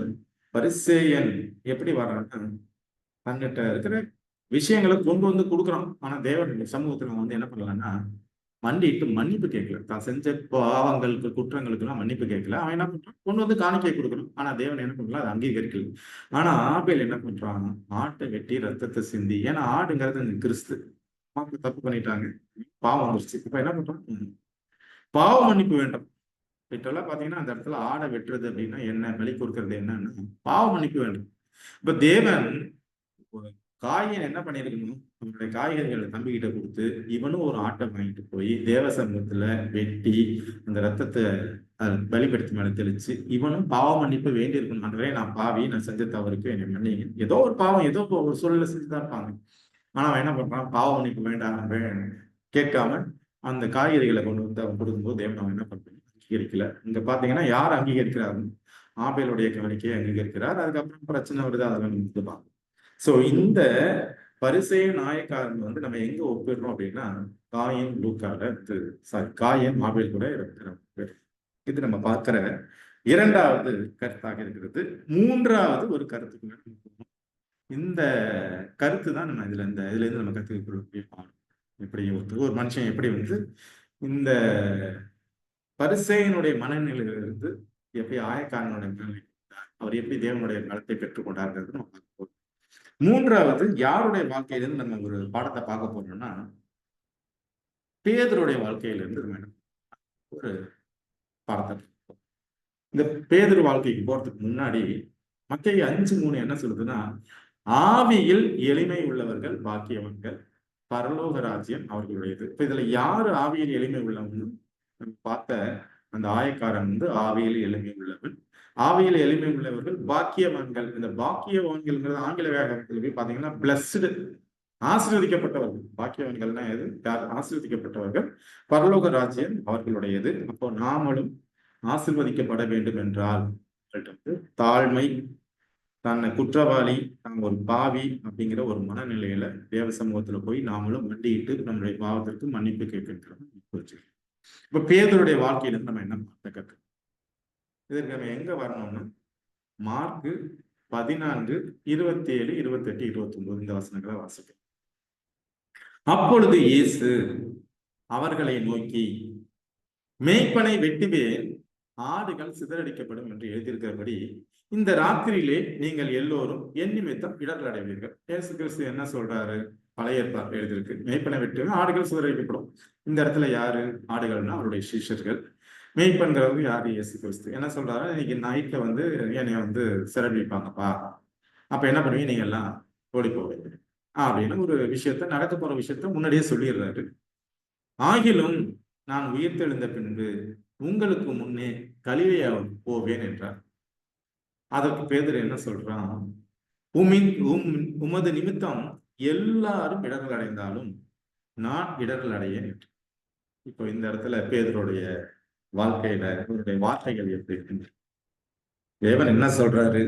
பரிசேயன் எப்படி வர்றான்னா தன்கிட்ட இருக்கிற விஷயங்களை கொண்டு வந்து கொடுக்குறான். ஆனா தேவனுடைய சமூகத்துல வந்து என்ன பண்ணலாம்னா மண்டிட்டு மன்னிப்பு கேட்கல. தான் செஞ்ச பாவங்களுக்கு, குற்றங்களுக்கு எல்லாம் மன்னிப்பு கேட்கல. அவன் என்ன பண்றான், கொண்டு வந்து காணிக்கை கொடுக்கணும். ஆனா தேவன் என்ன பண்ணலாம், அதை அங்கீகரிக்கல. ஆனா ஆபேல் என்ன பண்றான், ஆட்டை வெட்டி ரத்தத்தை சிந்தி, ஏன்னா ஆடுங்கிறது இந்த கிறிஸ்து, தப்பு பண்ணிட்டாங்க, பாவம் வந்துருச்சு. இப்ப என்ன பண்றான், பாவ மன்னிப்பு வேண்டும். இப்பெல்லாம் பாத்தீங்கன்னா அந்த இடத்துல ஆடை வெட்டுறது அப்படின்னா என்ன, பலி கொடுக்கறது என்னன்னா பாவ மன்னிப்பு வேண்டும். இப்ப தேவன் காயின் என்ன பண்ணிருக்கணும், அவனுடைய காய்கறிகளை தம்பிக்கிட்ட கொடுத்து இவனும் ஒரு ஆட்டை வாங்கிட்டு போய் தேவ சமூகத்துல வெட்டி அந்த ரத்தத்தை பலிபடுத்தி மேல தெளிச்சு இவனும் பாவ மன்னிப்பு வேண்டி இருக்கணும். ஆண்டவரே, நான் பாவி, நான் செஞ்ச தவறுக்கு என்னை மன்னிங்க. ஏதோ ஒரு பாவம், ஏதோ ஒரு சூழலை செஞ்சுதான் இருப்பாங்க. ஆனா அவன் என்ன பண்றான், பாவ மன்னிப்பு வேண்டாம் கேட்காம அந்த காய்கறிகளை கொண்டு வந்து அவன் கொடுக்கும்போது தேவன் அவன் என்ன பண்றான், அங்கீகரிக்கல. இங்க பாத்தீங்கன்னா யார் அங்கீகரிக்கிறாரு, ஆபேலுடைய காணிக்கையை அங்கீகரிக்கிறார். அதுக்கப்புறம் பிரச்சனை வருது, அதெல்லாம் நிமித்து பார்க்கணும். சோ இந்த பரிசேய நாயக்காரன் வந்து நம்ம எங்க ஒப்பிடுறோம் அப்படின்னா, காயின் லூக்கால காயின் ஆபேல் கூட இருக்கிற இது நம்ம பார்க்கிற இரண்டாவது கருத்தாக இருக்கிறது. மூன்றாவது ஒரு கருத்துக்கு இந்த கருத்து தான் நம்ம இதுல இருந்து நம்ம கத்துக்கக்கூடிய பாடம். எப்படி ஒரு மனுஷன் எப்படி வந்து இந்த பரிசேயனுடைய மனநிலையிலிருந்து எப்படி ஆயக்காரனுடைய மனநிலை, அவர் எப்படி தேவனுடைய பலத்தை பெற்றுக்கொண்டாருங்கிறது நம்ம பார்க்க போறோம். மூன்றாவது யாருடைய வாழ்க்கையிலிருந்து நம்ம ஒரு பாடத்தை பார்க்க போறோம்னா, பேதுருடைய வாழ்க்கையிலிருந்து நம்ம ஒரு பாடத்தை. இந்த பேதுரு வாழ்க்கைக்கு போறதுக்கு முன்னாடி மத்தேயு 5:3 என்ன சொல்லுதுன்னா, ஆவியில் எளிமை உள்ளவர்கள் பாக்கியவன்கள், பரலோக ராஜ்யம் அவர்களுடையது. இப்ப இதுல யாரு ஆவியில் எளிமை உள்ளவன் பார்த்த அந்த ஆயக்காரன் வந்து ஆவியில் எளிமை உள்ளவன். ஆவியில் எளிமை உள்ளவர்கள் பாக்கியவான்கள். இந்த பாக்கியவான்கள் ஆங்கில வேகத்தில் போய் பாத்தீங்கன்னா பிளஸ்டு, ஆசீர்வதிக்கப்பட்டவர்கள். பாக்கியவான்கள்னா எது, ஆசீர்வதிக்கப்பட்டவர்கள், பரலோக ராஜ்யம் அவர்களுடையது. அப்போ நாமளும் ஆசீர்வதிக்கப்பட வேண்டும் என்றால் தாழ்மை, தன்னை குற்றவாளி, நாங்க ஒரு பாவி அப்படிங்கிற ஒரு மனநிலையில தேவ சமூகத்துல போய் நாமளும் மண்டியிட்டு நம்மளுடைய பாவத்திற்கு மன்னிப்பு கேட்கிறோம். இப்ப பேதுருடைய வாழ்க்கையில நம்ம என்ன கற்று இதற்கு நம்ம எங்க வரணும்னா, மார்க்கு 14, 27, 28, 29 இந்த வசனங்களை வாசிக்கிறோம். அப்பொழுது இயேசு அவர்களை நோக்கி, மேய்ப்பனை வெட்டுவேன், ஆடுகள் சிதறடிக்கப்படும் என்று எழுதியிருக்கிறபடி இந்த ராத்திரியிலே நீங்கள் எல்லோரும் என் நிமித்தம் இடர்கள் அடைவீர்கள். இயேசு கிறிஸ்து என்ன சொல்றாரு, பழைய ஏற்பாட்டில் எழுதியிருக்கு, மேய்ப்பனை வெட்டுவேன், ஆடுகள் சிதறடிக்கப்படும். இந்த இடத்துல யாரு ஆடுகள்னா அவருடைய சிஷ்யர்கள். மேய்ப்பன்கிறவங்க யாரு, இயேசு கிறிஸ்து. என்ன சொல்றாரு, இன்னைக்கு நைட்ல வந்து என்னைய வந்து சிறப்பிப்பாங்கப்பா, அப்ப என்ன பண்ணுவீங்க, நீங்க எல்லாம் ஓடி போவீங்க அப்படின்னு ஒரு விஷயத்த, நடக்க போற விஷயத்த முன்னாடியே சொல்லிடுறாரு. ஆகிலும் நான் உயிர்த்தெழுந்த பின்பு உங்களுக்கு முன்னே கலிலேயாவுக்கு போவேன் என்றார். அதற்கு பேதுரு என்ன சொல்றான், உமது நிமித்தம் எல்லாரும் இடர்கள் அடைந்தாலும் நான் இடர்கள் அடையேன். இப்போ இந்த இடத்துல பேதுருடைய வாழ்க்கையில அவருடைய வார்த்தைகள் எப்படி இருக்கு, தேவன் என்ன சொல்றாரு,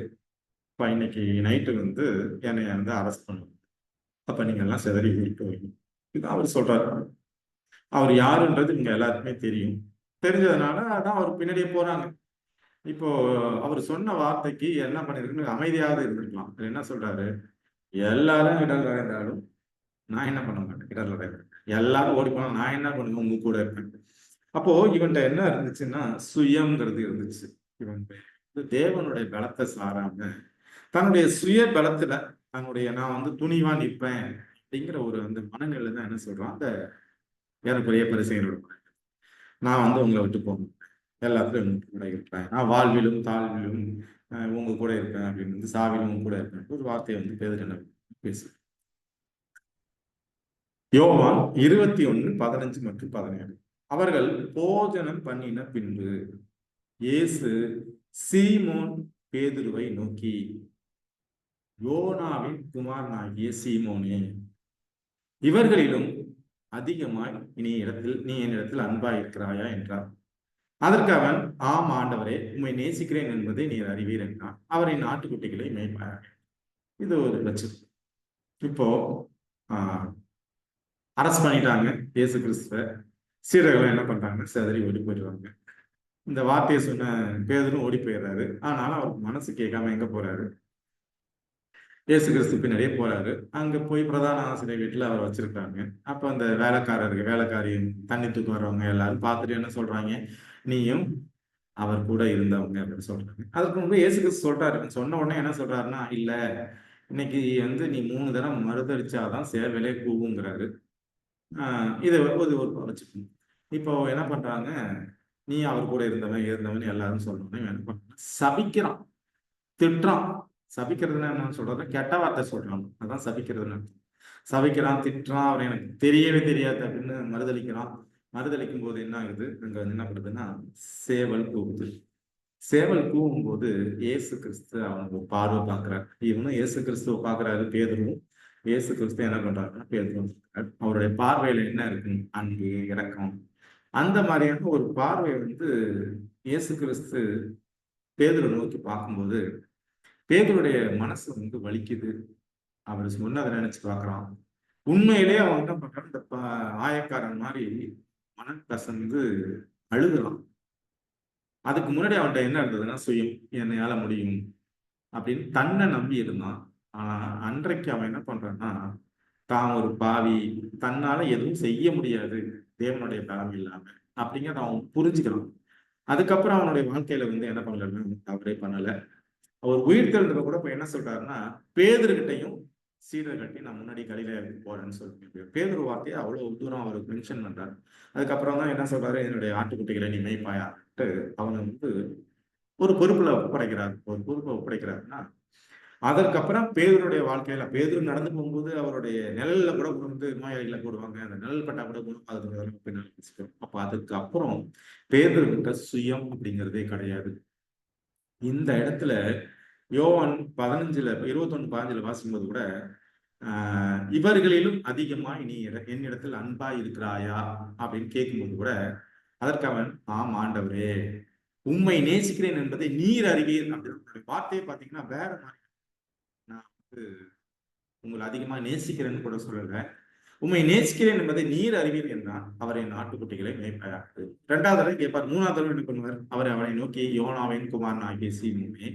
இப்ப இன்னைக்கு நைட்டு வந்து என்னை வந்து அரெஸ்ட் பண்ணும், அப்ப நீங்க எல்லாம் சிதறி வீட்டு வைங்க. இது அவர் சொல்றாரு. அவர் யாருன்றது இங்க எல்லாருக்குமே தெரியும். தெரிஞ்சதுனால அதான் அவர் பின்னாடியே போறாங்க. இப்போ அவர் சொன்ன வார்த்தைக்கு என்ன பண்ணிருக்குன்னு அமைதியாவது இருந்திருக்கலாம். என்ன சொல்றாரு, எல்லாரும் இடர்கள் அடைந்தாலும் நான் என்ன பண்ண மாட்டேன், இடர்கள் அடைந்தேன். எல்லாரும் ஓடி போனா நான் என்ன பண்ணுவேன், உங்க கூட இருப்பேன். அப்போ இவன்கிட்ட என்ன இருந்துச்சுன்னா, சுயம்ங்கிறது இருந்துச்சு. இவன் தேவனுடைய பலத்தை சாராம தன்னுடைய சுய பலத்துல தன்னுடைய நான் வந்து துணிவா நிற்பேன் அப்படிங்கிற ஒரு அந்த மனநிலை தான் என்ன சொல்றான், அந்த ஏறக்குறைய பரிசேயரோட நான் வந்து உங்களை விட்டு போகணும், எல்லாத்துலயும் உங்க கூட இருப்பேன், நான் வாழ்விலும் தாழ்விலும் உங்க கூட இருப்பேன் அப்படின்னு வந்து சாவிலும் உங்க கூட இருப்பேன் ஒரு வார்த்தையை வந்து பேதுரு பேசு. யோவான் 21, 15 மற்றும் 17. அவர்கள் போஜனம் பண்ணின பின்பு இயேசு சீமோன் பேதுருவை நோக்கி, யோனாவின் குமாரனாகிய சீமோனே, இவர்களிலும் அதிகமாய் நீ என்னிடத்தில் அன்பாய் இருக்கிறாயா என்றார். அதற்கு அவன், ஆம் ஆண்டவரே, உம்மை நேசிக்கிறேன் என்பதை நீர் அறிவீர் என்றான். அவரின் ஆட்டுக்குட்டிகளை மேய்ப்பார். இது ஒரு லட்சம். இப்போ அரஸ்ட் பண்ணிட்டாங்க இயேசு கிறிஸ்துவ. சீடர்கள் என்ன பண்றாங்க, சிதறி ஓடி போயிடுவாங்க. இந்த வார்த்தையை சொன்ன பேதுரும் ஓடி போயிடுறாரு. ஆனாலும் அவருக்கு மனசு கேட்காம எங்க போறாரு, இயேசு கிறிஸ்து பின்னாடியே போறாரு. அங்க போய் பிரதான ஆசிரியர் வீட்டுல அவர் வச்சிருக்காங்க. அப்ப அந்த வேலைக்காரியும் தண்ணி தூக்க வர்றவங்க எல்லாரும் பார்த்துட்டு என்ன சொல்றாங்க, நீயும் அவர் கூட இருந்தவங்க அப்படின்னு சொல்றாங்க. அதுக்கு முன்பு இயேசு கிறிஸ்து சொல்றாரு. சொன்ன உடனே என்ன சொல்றாருன்னா, இல்ல, இன்னைக்கு வந்து நீ 3 தடவை மறுதளிச்சாதான் சேவலே கூவுங்கிறாரு. இதை ஒரு வச்சுக்கணும். இப்போ என்ன பண்றாங்க, நீ அவர் கூட இருந்தவன் எல்லாரும் சொல்லணும், என்ன பண்றான், சபிக்கிறான், திட்டுறான். சபிக்கிறதுன்னா என்ன சொல்றதுன்னா கெட்ட வார்த்தை சொல்றான், அதான் சபிக்கிறதுன்னு. சபிக்கிறான், திட்டுறான், அவன் எனக்கு தெரியவே தெரியாது அப்படின்னு மறுதளிக்கிறான். மறுதளிக்கும் போது என்ன ஆகுது, அங்க வந்து என்ன பண்ணுதுன்னா சேவல் கூவுது. சேவல் கூவும் போது இயேசு கிறிஸ்து அவனுக்கு பார்வை பார்க்கிறார். இவனும் இயேசு கிறிஸ்துவ பார்க்கிறாரு, பேதுருவும். இயேசு கிறிஸ்து என்ன பண்றாருன்னா பேதுருவும் பார்க்கிறார். அவருடைய பார்வையில என்ன இருக்கு, அன்பு, இரக்கம். அந்த மாதிரியான ஒரு பார்வை வந்து இயேசு கிறிஸ்து பேதுரு நோக்கி பார்க்கும்போது பேதுருடைய மனசு வந்து வலிக்குது. அவர் சொன்னதை நினைச்சு பார்க்கறான். உண்மையிலேயே அவன் என்ன பண்றான், இந்த ஆயக்காரன் மாதிரி மனக்கசந்து அழுகுறான். அதுக்கு முன்னாடி அவன்கிட்ட என்ன இருந்ததுன்னா சுயம், என்னையால முடியும் அப்படின்னு தன்னை நம்பி இருந்தான். ஆனா அன்றைக்கு அவன் என்ன பண்றான்னா, தான் ஒரு பாவி, தன்னால எதுவும் செய்ய முடியாது தேவனுடைய பலம் இல்லாம அப்படிங்கிறத அவன் புரிஞ்சுக்கிறான். அதுக்கப்புறம் அவனுடைய வாழ்க்கையில வந்து என்ன பண்ணலன்னா தவறே பண்ணல. அவர் உயிர் தெழுந்தத கூட இப்ப என்ன சொல்றாருன்னா, பேதுருகிட்டையும் சீடர்கிட்டையும் நான் முன்னாடி கலிலேயாவுக்கு போறேன்னு சொல்லிட்டு பேதுரு வார்த்தையை அவ்வளவு தூரம் அவருக்கு மென்ஷன் பண்றாரு. அதுக்கப்புறம் தான் என்ன சொல்றாரு, என்னுடைய ஆட்டுக்குட்டிகளை நீ மேய்ப்பாயான்ட்டு அவனை வந்து ஒரு பொறுப்புல ஒப்படைக்கிறார். ஒரு பொறுப்பை ஒப்படைக்கிறாருன்னா, அதற்கப்புறம் பேதுருடைய வாழ்க்கையில பேதுரு நடந்து போகும்போது அவருடைய நிழல்ல கூட வந்து நோயாளிகளை போடுவாங்க. அந்த நிழல் பட்டா கூட குணமாகுது பின்னாடி பேசிட்டோம். அப்ப அதுக்கப்புறம் பேதுரு கிட்ட சுயம் அப்படிங்கிறதே கிடையாது. இந்த இடத்துல யோவான் 15ல 21:15 வாசிக்கும்போது கூட இவர்களிலும் அதிகமாய் நீ என்னிடத்தில் அன்பாய் இருக்கிறாயா அப்படின்னு கேட்கும்போது கூட அதற்கு அவன் ஆம் ஆண்டவரே, உம்மை நேசிக்கிறேன் என்பதை நீர் அறிவீர் அப்படின்னு வார்த்தையை பார்த்தீங்கன்னா வேற மாதிரி. நான் வந்து உங்களை அதிகமா நேசிக்கிறேன்னு கூட சொல்லல, உம்மை நேசிக்கிறேன் என்பதை நீர் அறிவீர் என்றான். அவர் என் ஆட்டுக்குட்டிகளை மேய்ப்பாயாக. 2வது தடவை கேட்பார். 3வது தடவை என்ன பண்ணுவார், அவனை நோக்கி யோனாவின் குமாரன் ஆகிய சீமோனே,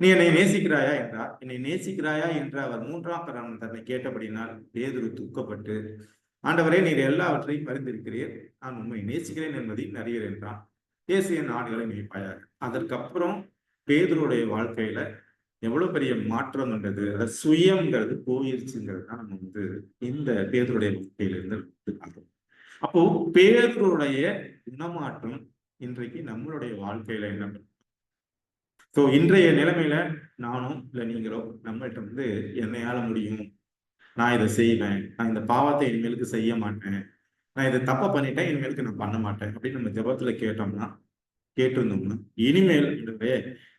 நீ என்னை நேசிக்கிறாயா என்றார். என்னை நேசிக்கிறாயா என்று அவர் 3ஆம் தரம் தன்னை கேட்டபடினால் பேதுரு துக்கப்பட்டு, ஆண்டவரே நீர் எல்லாவற்றையும் அறிந்திருக்கிறீர், நான் உண்மை நேசிக்கிறேன் என்பதை அறியீர் என்றான். இயேசு என் ஆடுகளை மேய்ப்பாயாக. அதற்கப்புறம் பேதுருடைய வாழ்க்கையில எவ்வளவு பெரிய மாற்றம் வந்தது, அதாவது சுயம்ங்கிறது போயிருச்சுங்கிறது தான் நம்ம வந்து இந்த பேதுருடைய வாழ்க்கையில இருந்து பார்க்கிறோம். அப்போ பேதுருடைய குணமாற்றம் இன்றைக்கு நம்மளுடைய வாழ்க்கையில என்ன? ஸோ இன்றைய நிலைமையில நானும் இல்லை நீங்களோ நம்மகிட்ட வந்து என்னையால முடியும், நான் இதை செய்வேன், நான் இந்த பாவத்தை இனிமேலுக்கு செய்ய மாட்டேன், நான் இதை தப்ப பண்ணிட்டேன், இனிமேலுக்கு நான் பண்ண மாட்டேன் அப்படின்னு நம்ம ஜெபத்துல கேட்டோம்னா கேட்டிருந்தோம்னா இனிமேல்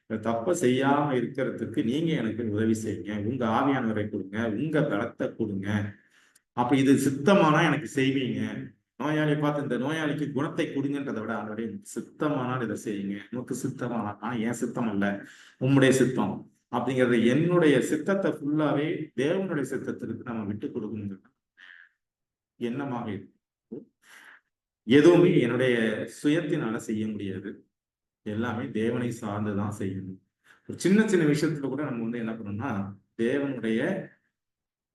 இந்த தப்ப செய்யாம இருக்கிறதுக்கு நீங்க எனக்கு உதவி செய்யுங்க, உங்க ஆவியானவரை கொடுங்க, உங்க பலத்தை கொடுங்க, அப்ப இது சித்தமானா எனக்கு செய்வீங்க. நோயாளியை பார்த்து இந்த நோயாளிக்கு குணத்தை கொடுங்கன்றதை விட அவருடைய சித்தமானால் இதை செய்யுங்க, உனக்கு சித்தமானா, ஆனா என் சித்தம் அல்ல உம்முடைய சித்தம் அப்படிங்கிறது, என்னுடைய சித்தத்தை ஃபுல்லாவே தேவனுடைய சித்தத்திற்கு நம்ம விட்டு கொடுக்கணுங்கிறது எண்ணமாக இருக்கு. எதுவுமே என்னுடைய சுயத்தினால செய்ய முடியாது, எல்லாமே தேவனை சார்ந்துதான் செய்யணும். ஒரு சின்ன சின்ன விஷயத்துல கூட நம்ம வந்து என்ன பண்ணணும்னா தேவனுடைய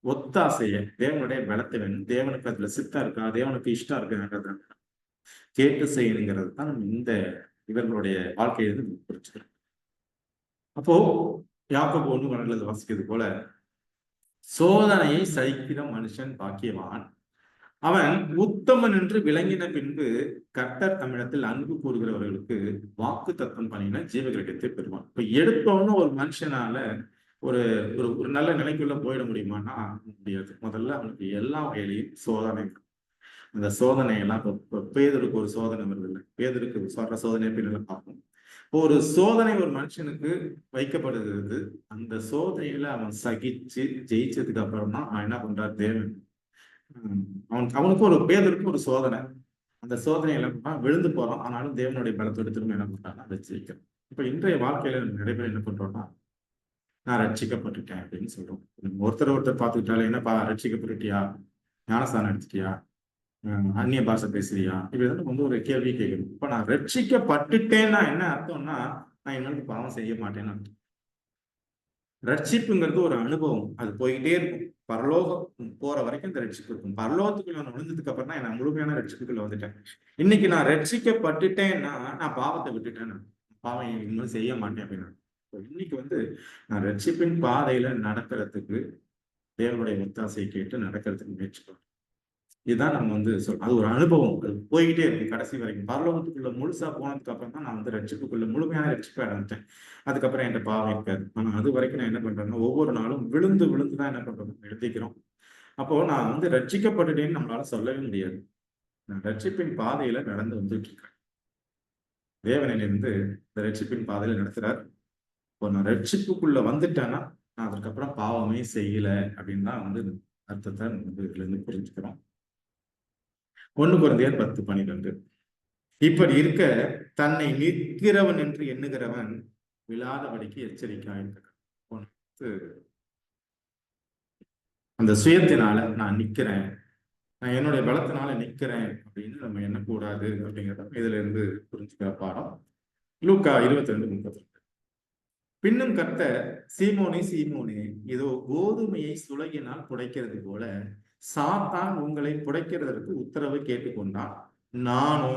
ஒத்தாசைய, தேவனுடைய பலத்தை வேணும், தேவனுக்கு அதுல சித்தம் இருக்கா, தேவனுக்கு இஷ்டம் இருக்குங்கிறத கேட்டு செய்யணுங்கிறது தான் நம்ம இந்த இவர்களுடைய வாழ்க்கையிலிருந்து புரிச்சுக்கிறோம். அப்போ யாக்கோபு 1:12 வாசிக்கிறது போல, சோதனையை சகிக்கிற மனுஷன் பாக்கியவான், அவன் உத்தமன் என்று விளங்கின பின்பு கர்த்தர் தமிழத்தில் அன்பு கூறுகிறவர்களுக்கு வாக்கு தத்தம் பண்ணின ஜீவகிரகத்தை பெறுவான். இப்ப எடுத்தோன்னு ஒரு மனுஷனால ஒரு ஒரு நல்ல நிலைக்குள்ள போயிட முடியுமான்னா முடியாது. முதல்ல அவனுக்கு எல்லா வகையிலையும் சோதனை. அந்த சோதனையெல்லாம் இப்போ பேதருக்கு ஒரு சோதனை வருது இல்லை, பேதருக்கு சொல்ற சோதனை பின்னால பார்ப்போம். ஒரு சோதனை ஒரு மனுஷனுக்கு வைக்கப்படுகிறது. அந்த சோதனையில அவன் சகிச்சு ஜெயிச்சதுக்கு அப்புறம் தான் அவன் என்ன பண்றார், தேவன் அவனுக்கு ஒரு பேதருக்கு ஒரு சோதனை. அந்த சோதனையில விழுந்து போறோம், ஆனாலும் தேவனுடைய பலத்தோடு திரும்ப என்ன பண்றாங்கன்னா அதை ஜெயிக்கிறோம். இப்ப இன்றைய வாழ்க்கையில நிறைய பேர் என்ன பண்றோம்னா, நான் ரட்சிக்கப்பட்டுட்டேன் அப்படின்னு சொல்றோம். ஒருத்தர் பார்த்துக்கிட்டாலே என்னப்பா ரட்சிக்கப்பட்டுட்டியா, ஞானஸ்தானம் எடுத்துட்டியா, அந்நிய பாஷை பேசுறியா, இப்படி வந்து ஒரு கேள்வி கேட்கணும். இப்ப நான் ரட்சிக்கப்பட்டுட்டேன்னா என்ன அர்த்தம்னா, நான் இன்னொரு பாவம் செய்ய மாட்டேன்னு அர்த்தம். ரட்சிப்புங்கிறது ஒரு அனுபவம், அது போய்கிட்டே இருக்கும். பரலோகம் போற வரைக்கும் இந்த ரட்சிப்பு இருக்கும். பரலோகத்துக்குள்ள நான் விழுந்ததுக்கு அப்புறம் தான் நான் முழுமையான ரட்சிப்புக்குள்ள வந்துட்டேன். இன்னைக்கு நான் ரட்சிக்கப்பட்டுட்டேன்னா நான் பாவத்தை விட்டுட்டேன், பாவம் இன்னும் செய்ய மாட்டேன் அப்படின்னு. இன்னைக்கு வந்து நான் ரட்சிப்பின் பாதையில நடக்கிறதுக்கு தேவனுடைய ஒத்தாசை கேட்டு நடக்கிறதுக்கு முயற்சி பண்ணுறேன். இதுதான் நம்ம வந்து சொல்றோம். அது ஒரு அனுபவம். அது போய்கிட்டே இருக்கும் கடைசி வரைக்கும். பரலோகத்துக்குள்ள முழுசா போனதுக்கு அப்புறம் தான் நான் வந்து ரட்சிப்புக்குள்ள முழுமையான ரட்சிப்பை அடைஞ்சிட்டேன். அதுக்கப்புறம் என்கிட்ட பாவம் இருக்காது. ஆனா அது வரைக்கும் நான் என்ன பண்றேன்னா, ஒவ்வொரு நாளும் விழுந்து விழுந்து தான் என்ன பண்றோம் எழுதிக்கிறோம். அப்போ நான் வந்து ரட்சிக்கப்பட்டுட்டேன்னு நம்மளால சொல்லவே முடியாது. நான் ரட்சிப்பின் பாதையில நடந்து வந்துட்டு இருக்கேன். தேவன் என்னை வந்து இந்த ரட்சிப்பின் பாதையில நடத்துறார். இப்போ நான் ரட்சிப்புக்குள்ள வந்துட்டேன்னா, நான் அதுக்கப்புறம் பாவமே செய்யல அப்படின்னு தான் வந்து அர்த்தத்தை நம்ம வந்து இதுல இருந்து புரிஞ்சுக்கிறோம். 1 கொரிந்தியர் 10:12. இப்படி இருக்க தன்னை நிற்கிறவன் என்று எண்ணுகிறவன் விழாதபடிக்கு எச்சரிக்கையாயிருக்கிறான். அந்த சுயத்தினால நான் நிக்கிறேன், நான் என்னுடைய பலத்தினால நிக்கிறேன் அப்படின்னு நம்ம எண்ணக்கூடாது அப்படிங்கிறத இதுல இருந்து புரிஞ்சுக்கிற பாடம். லூக்கா 22:32. பின்னும் கர்த்தர், சீமோனே சீமோனே, இதோ கோதுமையை சுளகினால் புடைக்கிறது போல சாத்தான் உங்களை புடைக்கிறதற்கு உத்தரவு கேட்டுக்கொண்டான். நானோ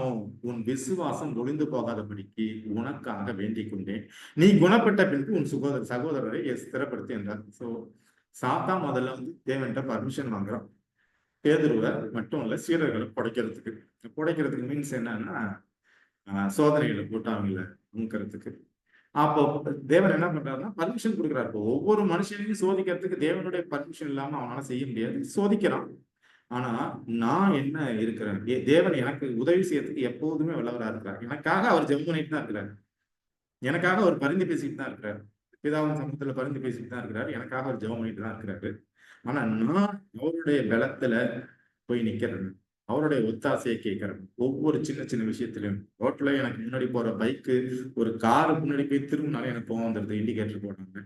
உன் விசுவாசம் ஒளிந்து போகாதபடிக்கு உனக்காக வேண்டிக் கொண்டேன். நீ குணப்பட்ட பின்பு உன் சகோதரரை ஸ்திரப்படுத்து என்றார். சோ சாத்தான் முதல்ல வந்து தேவன்கிட்ட பர்மிஷன் வாங்குறான். பேதுருவை மட்டும் இல்ல, சீடர்களை புடைக்கிறதுக்கு. புடைக்கிறதுக்கு மீன்ஸ் என்னன்னா, சோதனைகளை போட்டு அவங்கள நுணுக்கிறதுக்கு. அப்போ தேவன் என்ன பண்றாருன்னா பர்மிஷன் கொடுக்குறாரு. இப்போ ஒவ்வொரு மனுஷனையும் சோதிக்கிறதுக்கு தேவனுடைய பர்மிஷன் இல்லாம அவனால செய்ய முடியாது. சோதிக்கிறான். ஆனா நான் என்ன இருக்கிறேன், தேவன் எனக்கு உதவி செய்யறதுக்கு எப்போதுமே வல்லவரா இருக்கிறார். எனக்காக அவர் ஜெபம் பண்ணிட்டு தான் இருக்கிறார். எனக்காக அவர் பரிந்து பேசிட்டு தான் இருக்கிறார். பிதாவின் சமூகத்துல பரிந்து பேசிட்டு தான் இருக்கிறார். எனக்காக அவர் ஜெபம் பண்ணிட்டு தான் இருக்கிறாரு. ஆனா நான் அவருடைய பலத்துல போய் நிக்கிறேன். அவருடைய ஒத்தாசையை கேட்கிறேன். ஒவ்வொரு சின்ன சின்ன விஷயத்திலும் ரோட்ல எனக்கு முன்னாடி போற பைக்கு ஒரு காரு முன்னாடி போய் திரும்பினாலும் எனக்கு கோவம் வந்துருது. இண்டிகேட்டர் போடுறாங்க.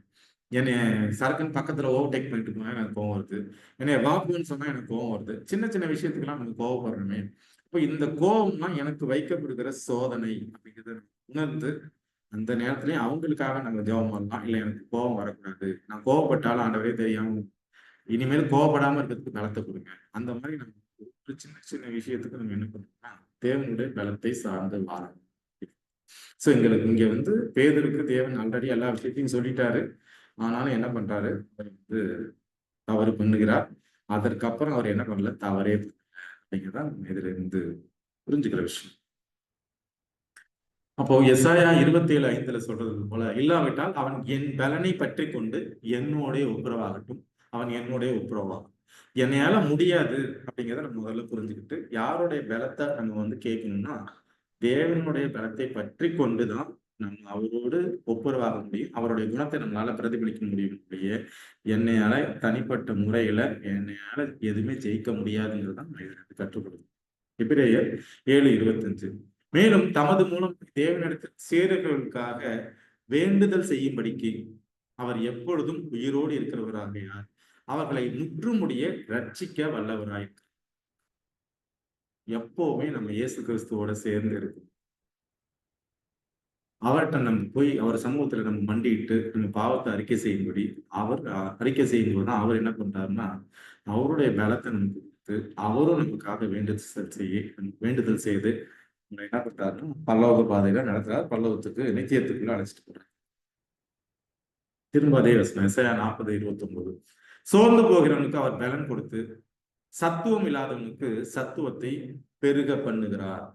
என்னை சரக்குன்னு பக்கத்துல ஓவர்டேக் பண்ணிட்டு போனா எனக்கு கோவம் வருது. என்னைய வாக்குன்னு சொன்னா எனக்கு கோவம் வருது. சின்ன சின்ன விஷயத்துக்கெல்லாம் நம்ம கோவப்படுறோமே. இப்போ இந்த கோவம்லாம் எனக்கு வைக்கப்படுகிற சோதனை அப்படிங்கிறத உணர்ந்து அந்த நேரத்திலயும் அவங்களுக்காக நாங்க ஜெபம் பண்ணலாம். இல்ல எனக்கு கோவம் வரக்கூடாது. நான் கோவப்பட்டாலும் ஆண்டவரே தெரியாம இனிமேல் கோவப்படாம இருக்கிறதுக்கு பலத்தை கொடுங்க. அந்த மாதிரி நம்ம ஒரு சின்ன சின்ன விஷயத்துக்கு நம்ம என்ன பண்ணணும்னா தேவனுடைய பலத்தை சார்ந்து வாழணும். சோ எங்களுக்கு இங்க வந்து பேதருக்கு தேவன் ஆல்ரெடி எல்லா விஷயத்தையும் சொல்லிட்டாரு. ஆனாலும் என்ன பண்றாரு, அவர் வந்து தவறு பண்ணுகிறார். அதற்கப்புறம் அவர் என்ன பண்ணல, தவறே அப்படிங்கிறதான் இதுல இருந்து புரிஞ்சுக்கிற விஷயம். அப்போ எசாயா 27:5 சொல்றது போல, இல்லாவிட்டால் அவன் என் பலனை பற்றி கொண்டு என்னோட ஒப்புரவாகட்டும், அவன் என்னோட ஒப்புரவாகும். என்னையால முடியாது அப்படிங்கிறத நம்ம முதல்ல புரிஞ்சுக்கிட்டு யாருடைய பலத்தை நம்ம வந்து கேட்கணும்னா தேவனுடைய பலத்தை பற்றி கொண்டுதான் நம்ம அவரோடு ஒப்புரவாக முடியும். அவருடைய குணத்தை நம்மளால பிரதிபலிக்க முடியும். என்னையால தனிப்பட்ட முறையில என்னையால எதுவுமே ஜெயிக்க முடியாதுங்கிறதான் நான் கற்றுக்கொடுக்கும். எபிரேயர் 7:25. மேலும் தமது மூலம் தேவனிடத்தில் சேருகளுக்காக வேண்டுதல் செய்யும்படிக்கு அவர் எப்பொழுதும் உயிரோடு இருக்கிறவராகையார் அவர்களை முற்றுமுடிய ரட்சிக்க வல்லவராய். எப்பவுமே நம்ம இயேசு கிறிஸ்துவோட சேர்ந்து இருக்கும். அவர்கிட்ட நம்ம போய் அவர் சமூகத்துல நம்ம மண்டிட்டு நம்ம பாவத்தை அறிக்கை செய்யும்படி அவர் அறிக்கை செய்யும்போது தான் அவர் என்ன பண்றாருன்னா அவருடைய பலத்தை நமக்கு கொடுத்து அவரும் நமக்காக வேண்டுதல் செய்து என்ன பண்றாருன்னா பல்லோக பாதையில நடத்துறாரு. பல்லோகத்துக்கு நித்தியத்துக்குள்ள அழைச்சிட்டு போறாரு. திரும்ப அதே வசனம் எசாயா 40:29. சோர்ந்து போகிறவனுக்கு அவர் பலன் கொடுத்து சத்துவம் இல்லாதவனுக்கு சத்துவத்தை பெருக பண்ணுகிறார்.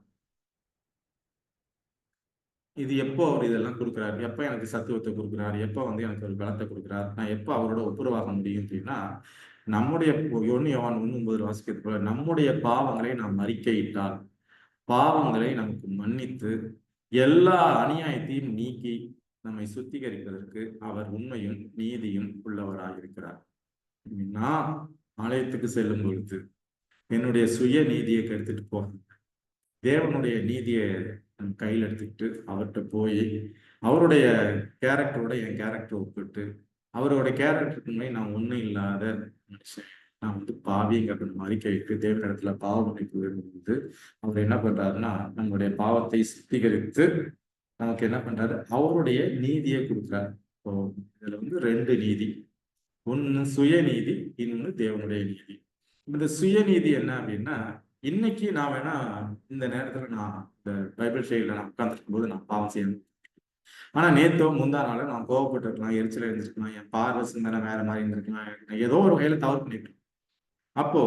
இது எப்போ அவர் இதெல்லாம் கொடுக்குறாரு, எப்ப எனக்கு சத்துவத்தை கொடுக்குறாரு, எப்ப வந்து எனக்கு ஒரு பலத்தை கொடுக்குறாரு, நான் எப்ப அவரோட ஒப்புரவாக முடியும் அப்படின்னா நம்முடைய 1 யோவான் 1:9 வாசிக்கிறது போல நம்முடைய பாவங்களை நாம் அறிக்கையிட்டால் பாவங்களை நமக்கு மன்னித்து எல்லா அநியாயத்தையும் நீக்கி நம்மை சுத்திகரிப்பதற்கு அவர் உண்மையும் நீதியும் உள்ளவராக இருக்கிறார். நான் ஆலயத்துக்கு செல்லும் பொழுது என்னுடைய சுய நீதியை கெடுத்துட்டு போக தேவனுடைய நீதியை கையில் எடுத்துக்கிட்டு அவர்கிட்ட போய் அவருடைய கேரக்டரோட என் கேரக்டரை ஒப்பிட்டு அவரோட கேரக்டருக்கு முன்னாடி நான் ஒண்ணும் இல்லாத மனுஷன், நான் வந்து பாவிங்கிறத நம்ம அறிக்கை வைத்து தேவனிடத்துல பாவ மன்னிப்பு வேண்டும்போது அவர் என்ன பண்றாருன்னா நம்மளுடைய பாவத்தை சுத்திகரித்து நமக்கு என்ன பண்றாரு, அவருடைய நீதியை கொடுக்குறாரு. இப்போ இதுல வந்து 2 நீதி, ஒண்ணு சுயநீதி, இன்னொன்னு தேவனுடைய நீதி. இந்த சுயநீதி என்ன அப்படின்னா இன்னைக்கு நான் வேணா இந்த நேரத்துல நான் இந்த பைபிள் ஸ்டடியில நான் உட்கார்ந்துருக்கும் போது நான் பாவம் செய்யணும். ஆனா நேத்தோ முந்தா நாள நான் கோவப்பட்டு இருக்கலாம், எரிச்சல இருந்திருக்கலாம், என் பார்வை சிந்தனை வேற மாதிரி இருந்திருக்கலாம், ஏதோ ஒரு வகையில தவறு பண்ணிட்டு அப்போ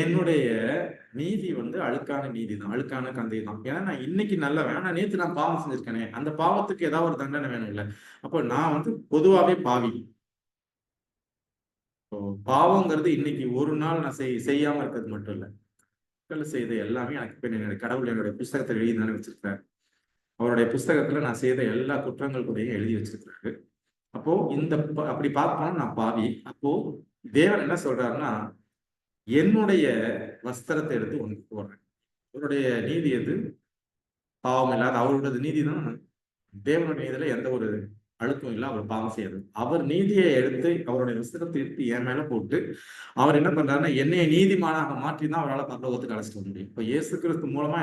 என்னுடைய நீதி வந்து அழுக்கான நீதி தான், அழுக்கான கந்தை தான். ஏன்னா நான் இன்னைக்கு நல்லவன், ஆனா நேத்து நான் பாவம் செஞ்சிருக்கேனே, அந்த பாவத்துக்கு ஏதாவது ஒரு தண்டனை வேணும் இல்ல. அப்போ நான் வந்து பொதுவாவே பாவி. பாவங்கிறது இன்னைக்கு ஒரு நாள் நான் செய்யாம இருக்கிறது மட்டும் இல்ல, செய்த எல்லாமே எனக்கு என்னுடைய கடவுள் என்னுடைய புஸ்தகத்தை எழுதி தானே வச்சிருக்காரு. அவருடைய புஸ்தகத்துல நான் செய்த எல்லா குற்றங்கள் கூடயும் எழுதி வச்சிருக்கிறாரு. அப்போ அப்படி பார்ப்போம், நான் பாவி. அப்போ தேவன் என்ன சொல்றாருன்னா, என்னுடைய வஸ்திரத்தை எடுத்து உனக்கு போடுறேன். அவருடைய நீதி எது? பாவம் இல்லாத அவருடைய நீதி தான். தேவனுடைய இதுல எந்த ஒரு அழுத்தம் இல்லை, அவர் பாவம் செய்யாது. அவர் நீதியை எடுத்து அவருடைய வஸ்திரத்தை எடுத்து என் மேல போட்டு அவர் என்ன பண்றாருன்னா, என்னைய நீதிமானாக மாற்றி தான் அவரால் பரலோகத்துக்கு அழைச்சிட்டு வர முடியும். இப்போ இயேசு கிறிஸ்து மூலமா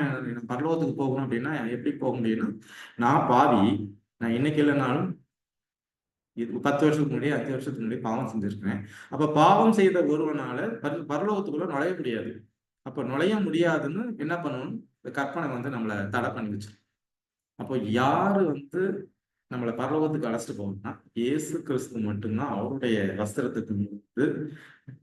பரலோகத்துக்கு போகணும் அப்படின்னா எப்படி போக முடியும்னா, நான் பாவி, நான் இன்னைக்கு இல்லைனாலும் இது 10 வருஷத்துக்கு முன்னாடி 5 வருஷத்துக்கு முன்னாடி பாவம் செஞ்சிருக்கேன். அப்ப பாவம் செய்த ஒருவனால பரலோகத்துக்குள்ள நுழைய முடியாது. அப்ப நுழைய முடியாதுன்னு என்ன பண்ணணும், இந்த கற்பனை வந்து நம்மளை தடை பண்ணி வச்சு. அப்போ யாரு வந்து நம்மளை பரலோகத்துக்கு அழைச்சிட்டு போகணும்னா, இயேசு கிறிஸ்து மட்டும்தான். அவருடைய வஸ்திரத்துக்கு வந்து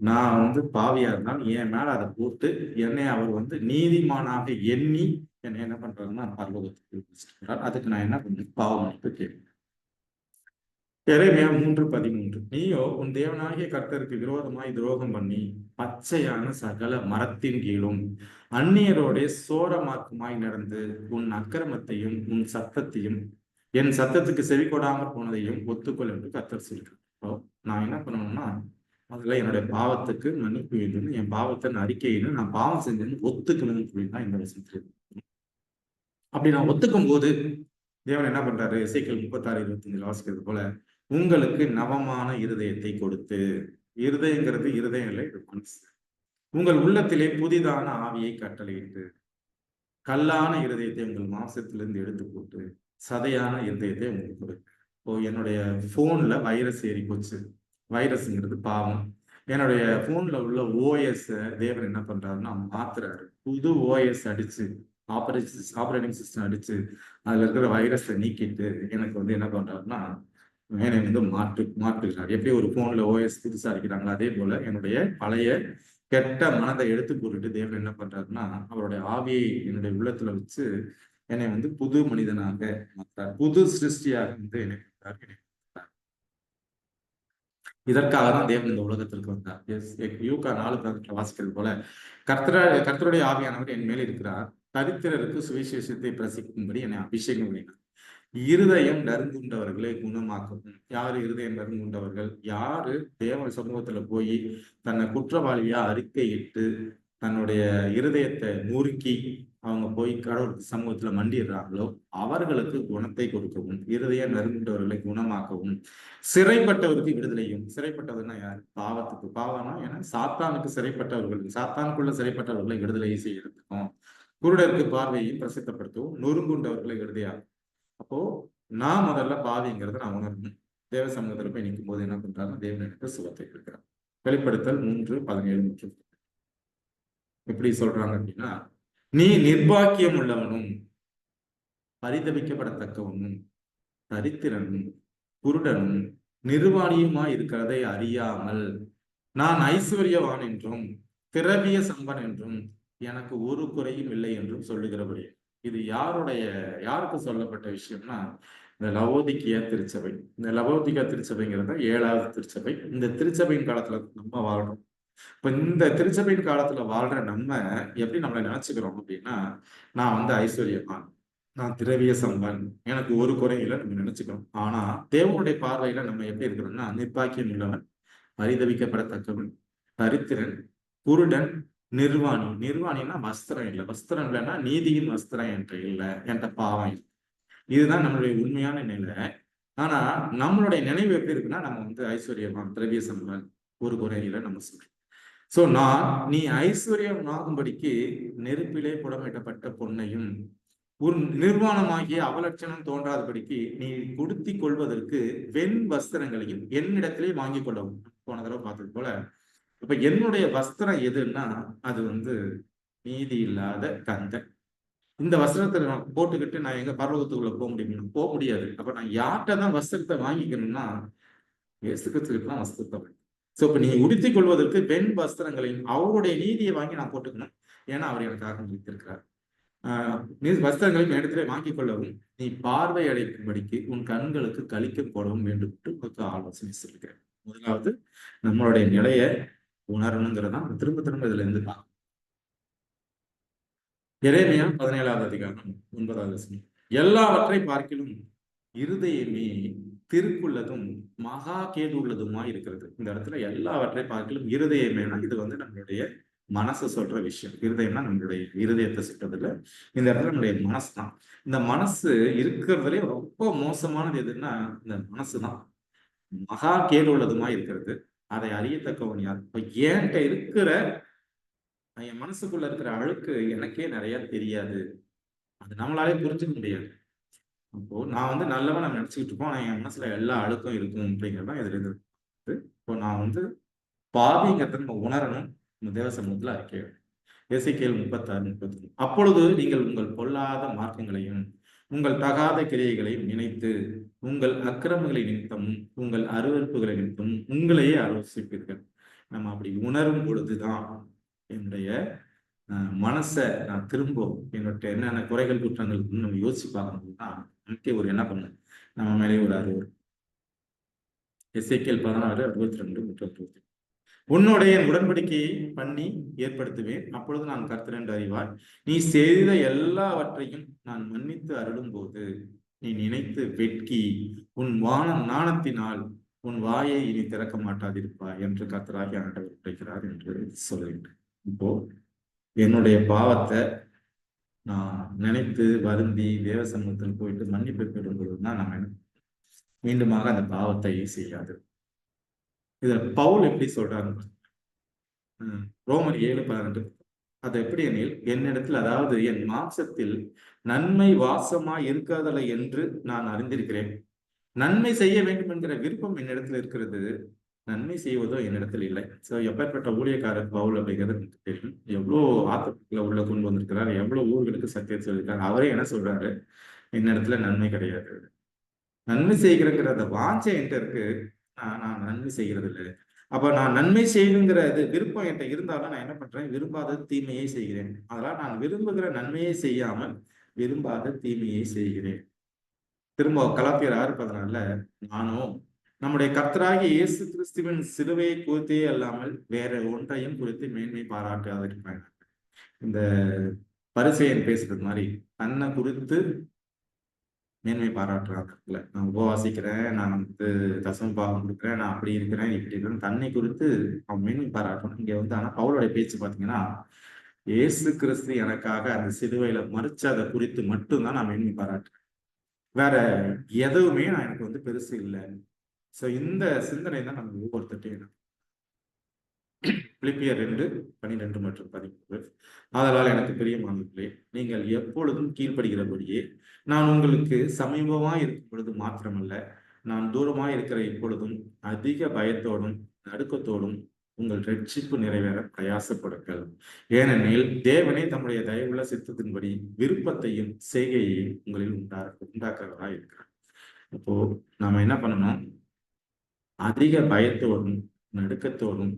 நான் வந்து பாவியா இருந்தாலும் என் மேல அதை போட்டு என்னை அவர் வந்து நீதிமானாக எண்ணி என்னை என்ன பண்றாருன்னா பரலோகத்துக்கு. அதுக்கு நான் என்ன பண்ணேன், பாவம் மன்னிப்பு கேட்கிறேன். எரேமியா 3:13. நீயோ உன் தேவனாகிய கர்த்தருக்கு விரோதமாய் துரோகம் பண்ணி பச்சையான சகல மரத்தின் கீழும் அந்நியரோட சோரமாக்குமாய் நடந்து உன் அக்கிரமத்தையும் உன் சத்தத்தையும் என் சத்தத்துக்கு செவி கொடாமற் போனதையும் ஒத்துக்கொள் என்று கர்த்தர் சொல்லியிருக்கோம். நான் என்ன பண்ணணும்னா, முதல்ல என்னுடைய பாவத்துக்கு மன்னிப்பு வேண்டும், என் பாவத்தை அறிக்கையின்னு நான் பாவம் செஞ்சேன்னு ஒத்துக்கணும்னு சொல்லி தான் இந்த விஷயத்துல. அப்படி நான் ஒத்துக்கும் போது தேவன் என்ன பண்றாரு, எசேக்கியேல் 36:25 வாசிக்கிறது போல, உங்களுக்கு நவமான இருதயத்தை கொடுத்து, இருதயங்கிறது இருதயம் இல்லை, மனசு, உங்கள் உள்ளத்திலே புதிதான ஆவியை கட்டளையிட்டு, கல்லான இருதயத்தை உங்கள் மாம்சத்திலிருந்து எடுத்து போட்டு சதையான இருதயத்தை உங்களுக்கு கொடுத்து. இப்போ என்னுடைய போன்ல வைரஸ் ஏறி போச்சு. வைரஸ்ங்கிறது பாவம். என்னுடைய போன்ல உள்ள ஓஎஸ் தேவன் என்ன பண்றாருன்னா மாத்துறாரு. புது ஓஎஸ் அடிச்சு, ஆபரேட்டிங் சிஸ்டம் அடிச்சு அதுல இருக்கிற வைரஸை நீக்கிட்டு எனக்கு வந்து என்ன பண்றாருன்னா என்னை வந்து மாற்றுகிறார். எப்படி ஒரு போன்ல ஓஎஸ் புதுசா அடிக்கிறாங்களோ அதே போல என்னுடைய பழைய கெட்ட மனதை எடுத்து போட்டுட்டு தேவன் என்ன பண்றாருன்னா அவருடைய ஆவியை என்னுடைய உள்ளத்துல வச்சு என்னை வந்து புது மனிதனாக மாற்றார், புது சிருஷ்டியாக வந்து என்னை இதற்காக தான் தேவன் இந்த உலகத்திற்கு வந்தார். யூகா 4:18 வாசிக்கிறது போல, கர்த்தருடைய ஆவியானவர் என் மேல் இருக்கிறார், தரித்திரருக்கு சுவிசேஷத்தை பிரசிக்கும்படி என்னை அபிஷேகம் பண்ணினார். இருதயம் நறுங்குண்டவர்களை குணமாக்கவும். யாரு இருதயம் நறுங்குண்டவர்கள்? யாரு தேவ சமூகத்துல போய் தன்னை குற்றவாளியா அறிக்கையிட்டு தன்னுடைய இருதயத்தை நூறுக்கி அவங்க போய் கடவுள் சமூகத்துல மண்டிடுறாங்களோ அவர்களுக்கு குணத்தை கொடுக்கவும், இருதயம் நறுங்குண்டவர்களை குணமாக்கவும், சிறைப்பட்டவருக்கு விடுதலையும். சிறைப்பட்டவர்னா யார்? பாவத்துக்கு. பாவம்னா ஏன்னா சாத்தானுக்கு சிறைப்பட்டவர்கள், சாத்தானுக்குள்ள சிறைப்பட்டவர்களை விடுதலை செய்யறதுக்கும், குருடருக்கு பார்வையையும் பிரசித்தப்படுத்தவும், நொறுங்குண்டவர்களை விடுதலையாகும். அப்போ நான் முதல்ல பாவிங்கிறத நான் உணரணும். தேவ சமூகத்துல போய் நிற்கும் போது என்ன பண்றாங்க, தேவன் எனக்கு சுகத்தை கொடுக்கிறார். வெளிப்படுத்தல் 3:17 எப்படி சொல்றாங்க அப்படின்னா, நீ நிர்பாக்கியம் உள்ளவனும் பரிதபிக்கப்படத்தக்கவனும் தரித்திரனும் குருடனும் நிர்வாணியுமா இருக்கிறதை அறியாமல் நான் ஐஸ்வர்யவான் என்றும் திரவிய சம்பன் என்றும் எனக்கு ஒரு குறையும் இல்லை என்றும் சொல்லுகிறபடி. இது யாருக்கு சொல்லப்பட்ட விஷயம்னா, இந்த லவோதிக்கியா திருச்சபை. இந்த லவோதிக்கியா திருச்சபைங்கிறது 7வது திருச்சபை. இந்த திருச்சபையின் காலத்துல நம்ம வாழணும். இப்ப இந்த திருச்சபையின் காலத்துல வாழ்ற நம்ம எப்படி நம்மளை நினைச்சுக்கிறோம் அப்படின்னா, நான் வந்து ஐஸ்வர்யவான், நான் திரவிய சம்பன், எனக்கு ஒரு குறையில நம்ம நினைச்சுக்கிறோம். ஆனா தேவனுடைய பார்வையில நம்ம எப்படி இருக்கிறோம்னா, நிர்பாக்கியம் உள்ளவன், பரிதவிக்கப்படத்தக்கவன், தரித்திரன், குருடன், நிர்வாணி. நிர்வாணின்னா வஸ்திரம் இல்லை. வஸ்திரம் இல்லைன்னா நீதியின் வஸ்திரம் என்கிட்ட இல்லை, என்கிட்ட பாவம் இல்லை. இதுதான் நம்மளுடைய உண்மையான நிலை. ஆனா நம்மளுடைய நினைவு எப்படி இருக்குன்னா, நம்ம வந்து ஐஸ்வர்யவான், திரவிய சம்பன், ஒரு குறையில நம்ம சொல்றோம். சோ நீ ஐஸ்வர்யம் ஆகும்படிக்கு நெருப்பிலே புடமிட்டப்பட்ட பொன்னையும் உன் நிர்வாணமாகிய அவலட்சணம் தோன்றாதபடிக்கு நீ உடுத்தி கொள்வதற்கு வெண் வஸ்திரங்களையும் என்னிடத்திலே வாங்கி கொள்ளவும். போன தடவை பார்த்தது போல, இப்ப என்னுடைய வஸ்திரம் எதுன்னா அது வந்து நீதி இல்லாத கந்தை. இந்த வஸ்திரத்தை நான் போட்டுக்கிட்டு நான் எங்க பரலோகத்துக்குள்ள போக முடியும்? போக முடியாது. அப்ப நான் யார்கிட்ட தான் வஸ்திரத்தை வாங்கிக்கணும்னா, இயேசு கிறிஸ்துவிற்கு தான் வஸ்திரத்தை. சோ இப்ப நீ உடுத்திக் கொள்வதற்கு வெண் வஸ்திரங்களையும் அவருடைய நீதியை வாங்கி நான் போட்டுக்கணும். ஏன்னா அவர் எனக்காக முடித்திருக்கிறார். வஸ்திரங்களையும் இடத்திலே வாங்கிக் கொள்ளவும், நீ பார்வை அடைக்கும்படிக்கு உன் கண்களுக்கு கழிக்கம் போடவும் வேண்டும் என்று உங்களுக்கு ஆலோசனை சொல்கிறேன். முதலாவது நம்மளுடைய நிலையை உணரணுங்கிறதான் திரும்ப திரும்ப இதுல இருந்து பார்க்கணும். எரேமியா 17வது அதிகாரம் 9வது வசனம். எல்லாவற்றை பார்க்கிலும் இருதயமே திருக்குள்ளதும் மகா கேடு உள்ளதுமாய் இருக்கிறது. இந்த இடத்துல எல்லாவற்றை பார்க்கிலும் இருதயமேனா இது நம்மளுடைய மனசு சொல்ற விஷயம். இருதயம்னா நம்மளுடைய இருதயத்தை சொல்றதுல இந்த இடத்துல நம்மளுடைய மனசு தான். இந்த மனசு இருக்கிறதுலே ரொம்ப மோசமானது எதுன்னா இந்த மனசு தான். மகா கேடு உள்ளதுமா இருக்கிறது. அதை அறியத்தக்கவன் யார்? இப்ப என்கிட்ட இருக்கிற என் மனசுக்குள்ள இருக்கிற அழுக்கு எனக்கே நிறைய தெரியாது. அது நம்மளாலே புரிஞ்சுக்க முடியாது. அப்போ நான் நல்லவன் நம்ம நினைச்சுக்கிட்டு இருப்போம். ஆனா என் மனசுல எல்லா அழுக்கும் இருக்கும் அப்படிங்கிறதான் இதுல இருந்து. இப்போ நான் பாவிங்கிறத நம்ம உணரணும். நம்ம தேவ சமூகத்துல அறிக்கை. எசேக்கியேல் 36:31. அப்பொழுது நீங்கள் உங்கள் பொல்லாத மார்க்கங்களையும் உங்கள் தகாத கிரியைகளையும் நினைத்து உங்கள் அக்கிரமங்களை நிமித்தமும் உங்கள் அருவருப்புகளை நிமித்தமும் உங்களையே ஆலோசிப்பீர்கள். நம்ம அப்படி உணரும் பொழுதுதான் என்னுடைய மனசை நான் திரும்ப என்னோட என்னென்ன குறைகள் குற்றங்கள் நம்ம யோசிச்சு பார்க்கணும்னா நமக்கே என்ன பண்ண நம்ம மேலே ஒரு அறிவு. எசேக்கியேல் 16:62-33. உன்னுடைய உடன்படிக்கையை பண்ணி ஏற்படுத்துவேன். அப்பொழுது நான் கர்த்தர் என்று அறிவாய். நீ செய்த எல்லாவற்றையும் நான் மன்னித்து அருளும் போது நீ நினைத்து வெட்கி உன் நாணத்தினால் உன் வாயை இனி திறக்க மாட்டாதிருப்பாய் என்று கர்த்தராகிய ஆண்டவர் உரைக்கிறார் என்று சொல்லுகின்றேன். இப்போ என்னுடைய பாவத்தை நான் நினைத்து வருந்தி தேவ சமூகத்தில் போயிட்டு மன்னிப்பு பெறும் பொழுதுதான் நம்ம மீண்டுமாக அந்த பாவத்தை செய்யாது. இதுல பவுல் எப்படி சொல்றாரு? ரோமர் 7:12. அது எப்படி எனில் என்னிடத்தில், அதாவது என் மாம்சத்தில் நன்மை வாசமா இருக்காதல என்று நான் அறிந்திருக்கிறேன். நன்மை செய்ய வேண்டும் என்கிற விருப்பம் என்னிடத்தில் இருக்கிறது, நன்மை செய்வதோ என்னிடத்தில் இல்லை. சோ எப்பேற்பட்ட ஊழியக்காரர் பவுல் அப்படிங்கிறது தெரியும். எவ்வளவு ஆத்மக்களை உள்ள கொண்டு வந்திருக்கிறார், எவ்வளவு ஊர்களுக்கு சத்தியத்தை சொல்லியிருக்காரு. அவரே என்ன சொல்றாரு? என்னிடத்துல நன்மை கிடையாது. நன்மை செய்கிறங்கிற வாஞ்சை என்கிட்ட இருக்கு, நான் நன்மை செய்கிறது இல்லை. அப்ப நான் நன்மை செய்யணுங்கிற விருப்பம் என்கிட்ட இருந்தாலும் நான் என்ன பண்றேன்? விரும்பாத தீமையை செய்கிறேன். அதெல்லாம் நான் விரும்புகிற நன்மையை செய்யாமல் விரும்பாத தீமையை செய்கிறேன். திரும்ப கலாத்தியர் 6:14 நானும் நம்முடைய கர்த்தராகிய இயேசு கிறிஸ்துவின் சிலுவையை குறித்தே அல்லாமல் வேற ஒன்றையும் குறித்து மேன்மை பாராட்டாதிருப்பேன். இந்த பரிசேயன் பேசுறது மாதிரி தன்னை குறித்து மேன்மை பாராட்டுறாங்க. இல்ல நான் உபவாசிக்கிறேன், நான் தசம பாகம் கொடுக்குறேன், நான் அப்படி இருக்கிறேன் இப்படி இருக்கிறேன் தன்னை குறித்து அவன் மேன்மை பாராட்டணும். இங்க ஆனா பவுலோட பேச்சு பாத்தீங்கன்னா, இயேசு கிறிஸ்து எனக்காக அந்த சிலுவையில மறிச்சதை குறித்து மட்டும்தான் நான் மேன்மை பாராட்டுறேன். வேற எதுவுமே நான் எனக்கு பெருசு இல்லை. சோ இந்த சிந்தனை தான் நம்ம ஒவ்வொருத்தையும். பிலிப்பியர் 2:12 மற்றும் 13. ஆதலால் எனக்கு பிரியமானவர்களே, நீங்கள் எப்பொழுதும் கீழ்ப்படுகிறபடியே நான் உங்களுக்கு சமீபமாய் இருக்கும் பொழுது மாத்திரமல்ல, நான் தூரமாய் இருக்கிற இப்பொழுதும் அதிக பயத்தோடும் நடுக்கத்தோடும் உங்கள் ரட்சிப்பு நிறைவேற பிரயாசப்படுங்கள். ஏனெனில் தேவனே தம்முடைய தயவுள்ள சித்தத்தின்படி விருப்பத்தையும் செய்கையையும் உங்களில் உண்டாக்குறவராக இருக்கிறார். அப்போ நாம என்ன பண்ணணும்? அதிக பயத்தோடும் நடுக்கத்தோடும்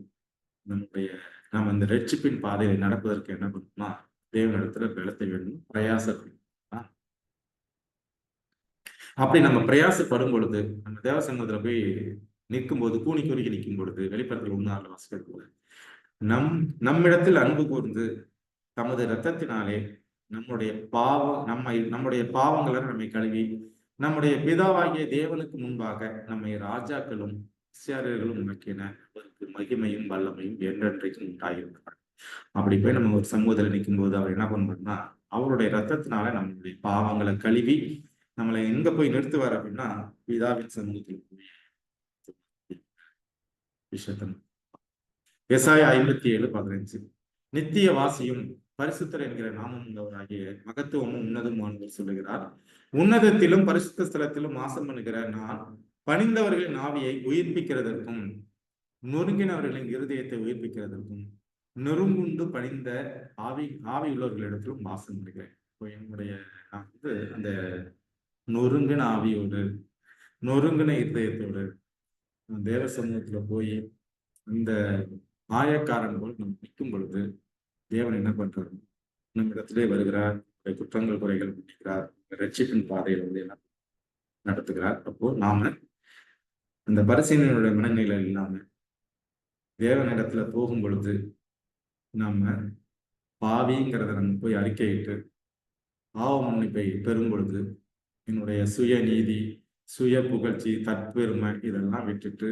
நம்ம இந்த ரட்சிப்பின் பாதையை நடப்பதற்கு என்ன பண்ணணும்னா, தேவனிடத்துல பலத்தை வேணும், பிரயாசப்படணும். அப்படி நம்ம பிரயாசப்படும் பொழுது, நம்ம தேவ சமூகத்துல போய் நிற்கும் போது, கூனி குறுகி நிற்கும் பொழுது, வெளிப்படத்தில் 1:6 வாசிக்கிறது, நம்மிடத்தில் அன்பு கூர்ந்து தமது இரத்தத்தினாலே நம்முடைய பாவங்களை நம்மை கழுவி நம்முடைய பிதாவாகிய தேவனுக்கு முன்பாக நம்மை ராஜாக்களும் சிறியர்களும் உனக்கென மகிமையும் வல்லமையும் என்றென்றைக்கும் உண்டாயிருக்கிறார். அப்படி போய் நம்ம ஒரு சமூகத்துல நிற்கும் போது அவர் என்ன பண்ணுறோம்னா, அவருடைய ரத்தத்தினால நம்மளுடைய பாவங்களை கழுவி நம்மளை எங்க போய் நிறுத்துவார் அப்படின்னா, பிதாவின் சமூகத்தில் போய் விஷயத்தன். எசாயா 57:15. நித்திய வாசியும் பரிசுத்தர் என்கிற நாமம் உள்ளவராகிய மகத்துவமும் உன்னதமானவர் சொல்லுகிறார், உன்னதத்திலும் பரிசுத்த ஸ்தலத்திலும் வாசம் பண்ணுகிற நான் பணிந்தவர்களின் ஆவியை உயிர்ப்பிக்கிறதற்கும் நொறுங்கினவர்களின் இருதயத்தை உயிர்ப்பிக்கிறதற்கும் நொறுங்குண்டு பணிந்த ஆவி உள்ளவர்களிடத்திலும் வாசம் பண்ணுகிறேன். என்னுடைய நான் அந்த நொறுங்கின ஆவியோடு நொறுங்கின இருதயத்தோடு தேவ சமூகத்துல போய் அந்த ஆயக்காரன் போல் நம்ம நிற்கும் பொழுது தேவன் என்ன பண்றாரு? நம்ம இடத்திலே வருகிறார், குற்றங்கள் குறைகள் மன்னிக்கிறார், ரட்சிப்பின் பாதையில் வந்து என்ன நடத்துகிறார். அப்போ நாம அந்த பரிசீலனையுடைய மனநிலை இல்லாம தேவனிடத்துல போகும் பொழுது நம்ம பாவிங்கிறத நம்ம போய் அறிக்கையிட்டு பாவ மன்னிப்பை பெறும் பொழுது என்னுடைய சுய நீதி, சுய புகழ்ச்சி, தற்பெருமை இதெல்லாம் விட்டுட்டு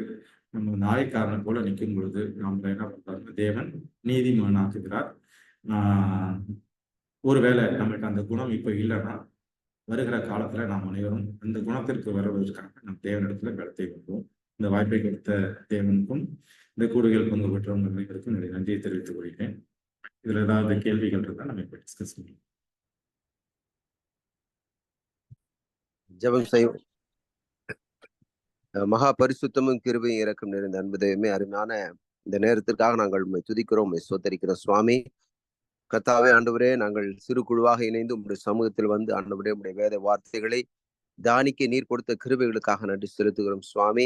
நம்ம நாயக்காரனை போல நிற்கும் பொழுது நம்ம என்ன பண்றாருன்னா தேவன் நீதிமானாக்குகிறார். ஒருவேளை நம்மகிட்ட அந்த குணம் இப்ப இல்லைன்னா வருகிற காலத்துல நாம் அனைவரும் அந்த குணத்திற்கு வருவதற்காக நம் தேவனிடத்துல பலத்தை கொள்வோம். இந்த வாய்ப்பை கொடுத்த தேவனுக்கும் இந்த கூடுதல் பங்கு பெற்றவங்க அனைவருக்கும் என்னுடைய நன்றியை தெரிவித்துக் கொள்கிறேன். இதுல ஏதாவது கேள்விகள் இருந்தால் நம்ம இப்ப டிஸ்கஸ் பண்ணுவோம். ஜெபம் செய்வோம். மகா பரிசுத்தமும் கிருபையும் இரக்கம் நிறைந்த அன்பு தெய்வமே, அருமையான இந்த நேரத்திற்காக நாங்கள் உம்மை துதிக்கிறோம், உம்மை ஸ்தோத்தரிக்கிறோம் சுவாமி. கர்த்தாவே ஆண்டவரே, நாங்கள் சிறு குழுவாக இணைந்து உம்முடைய சமூகத்தில் வந்து ஆண்டவரே உம்முடைய வேத வார்த்தைகளை தானிக்க நீர் கொடுத்த கிருபைகளுக்காக நன்றி செலுத்துகிறோம் சுவாமி.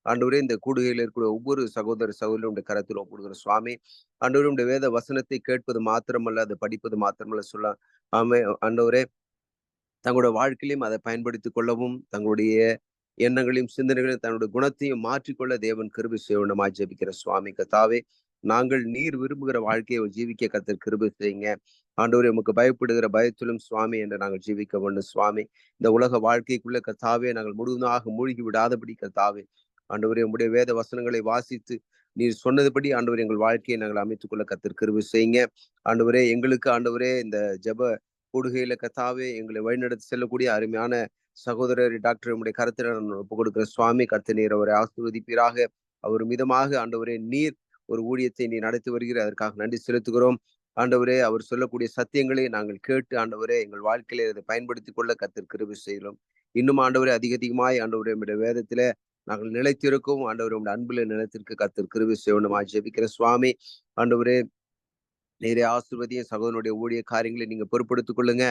ஆண்டவரே, இந்த கூடுகையில் இருக்கிற ஒவ்வொரு சகோதர சகோதரனுடைய கரத்தில் ஒப்புடுகிற சுவாமி. ஆண்டவரே, உம்முடைய வேத வசனத்தை கேட்பது மாத்திரமல்ல, அதை படிப்பது மாத்திரமல்ல சொல்ல ஆமே ஆண்டவரே, தங்களுடைய வாழ்க்கையிலும் அதை பயன்படுத்திக் கொள்ளவும், தங்களுடைய எண்ணங்களையும் சிந்தனைகளையும் தன்னுடைய குணத்தையும் மாற்றிக்கொள்ள தேவன் கிருபை செய்யணுமாய் ஜெபிக்கிற சுவாமி. கர்த்தாவே, நாங்கள் நீர் விரும்புகிற வாழ்க்கையை ஜீவிக்க கர்த்தர் கிருபை செய்யுங்க. ஆண்டவரே, உமக்கு பயப்படுகிற பயத்திலும் சுவாமி என்று நாங்கள் ஜீவிக்க வேண்டும் சுவாமி. இந்த உலக வாழ்க்கைக்குள்ள கர்த்தாவே நாங்கள் முழுவதுமாக மூழ்கி விடாதபடி கர்த்தாவே ஆண்டவரே, உம்முடைய வேத வசனங்களை வாசித்து நீர் சொன்னதுபடி ஆண்டவரே எங்கள் வாழ்க்கையை நாங்கள் அமைத்துக் கொள்ள கர்த்தர் கிருபை செய்யுங்க. ஆண்டவரே, எங்களுக்கு ஆண்டவரே இந்த ஜெப கூடுகையில கர்த்தாவே எங்களை வழிநடத்தி செல்லக்கூடிய அருமையான சகோதரர் டாக்டர் உம்முடைய கருத்தில் ஒப்புக் கொடுக்கிற சுவாமி. கர்த்தர் நீர் அவரை ஆசீர்வதிப்பீராக. அவர் மிதமாக ஆண்டவரே நீர் ஒரு ஊழியத்தை நீ நடத்தி வருகிற அதற்காக நன்றி செலுத்துகிறோம். ஆண்டவரே, அவர் சொல்லக்கூடிய சத்தியங்களை நாங்கள் கேட்டு ஆண்டவரே எங்கள் வாழ்க்கையில அதை பயன்படுத்திக் கொள்ள கர்த்தர் கிருபை செய்கிறோம். இன்னும் ஆண்டவரே அதிகமாய் ஆண்டவரே உம்முடைய வேதத்தில நாங்கள் நிலைத்திருக்கும் ஆண்டவரே உம்முடைய அன்புல நிலத்திற்கு கர்த்தர் கிருபை செய்யணுமா ஜெபிக்கிற சுவாமி. ஆண்டவரே, நீரே ஆசீர்வதியும் சகோதரனுடைய ஊழிய காரியங்களை நீங்க பொறுப்படுத்திக் கொள்ளுங்க.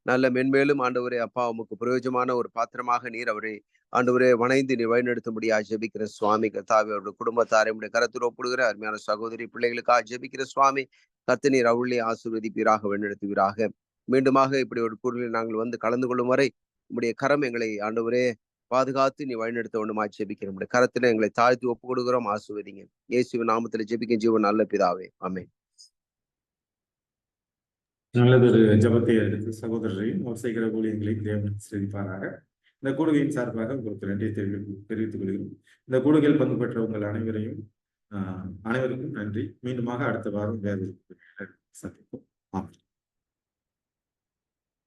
நல்ல மென்மேலும் ஆண்டவரே அப்பா உமக்கு பிரயோஜனமான ஒரு பாத்திரமாக நீர் அவரை ஆண்டவரே வணைந்து நீ வழிநடத்தும்படியா ஜெபிக்கிற சுவாமி. கர்த்தாவே, அவருடைய குடும்பத்தாரை உடைய கருத்தில் ஒப்புடுகிற அருமையான சகோதரி பிள்ளைகளுக்காக ஜெபிக்கிற சுவாமி. கர்த்தர் நீர் அவளை ஆசீர்வதிப்பீராக, வழிநடத்துவீராக. மீண்டுமாக இப்படி ஒரு கூடுதலில் நாங்கள் வந்து கலந்து கொள்ளும் வரை உம்முடைய கரம் எங்களை ஆண்டவரே பாதுகாத்து நீ வழிநடத்த வேண்டுமா ஜெபிக்கிறோம். உம்முடைய கரத்துல எங்களை தாழ்த்தி ஒப்பு கொடுக்கிறோம். ஆசீர்வதிங்க. இயேசுவின் நாமத்துல ஜெபிக்கும் ஜீவன் நல்ல பிதாவே, ஆமென். நல்லதொரு ஜபத்தை எடுத்து சகோதரரையும் அவர் செய்கிற ஊழியங்களையும் தேவன் சிரிப்பாராக. இந்த கூடுகையின் சார்பாக உங்களுக்கு நன்றியை தெரிவித்துக் கொள்கிறோம். இந்த கூடுகையில் பங்கு பெற்ற உங்கள் அனைவருக்கும் நன்றி. மீண்டுமாக அடுத்த வாரம் வேறு சந்திப்போம். ஆமாம்.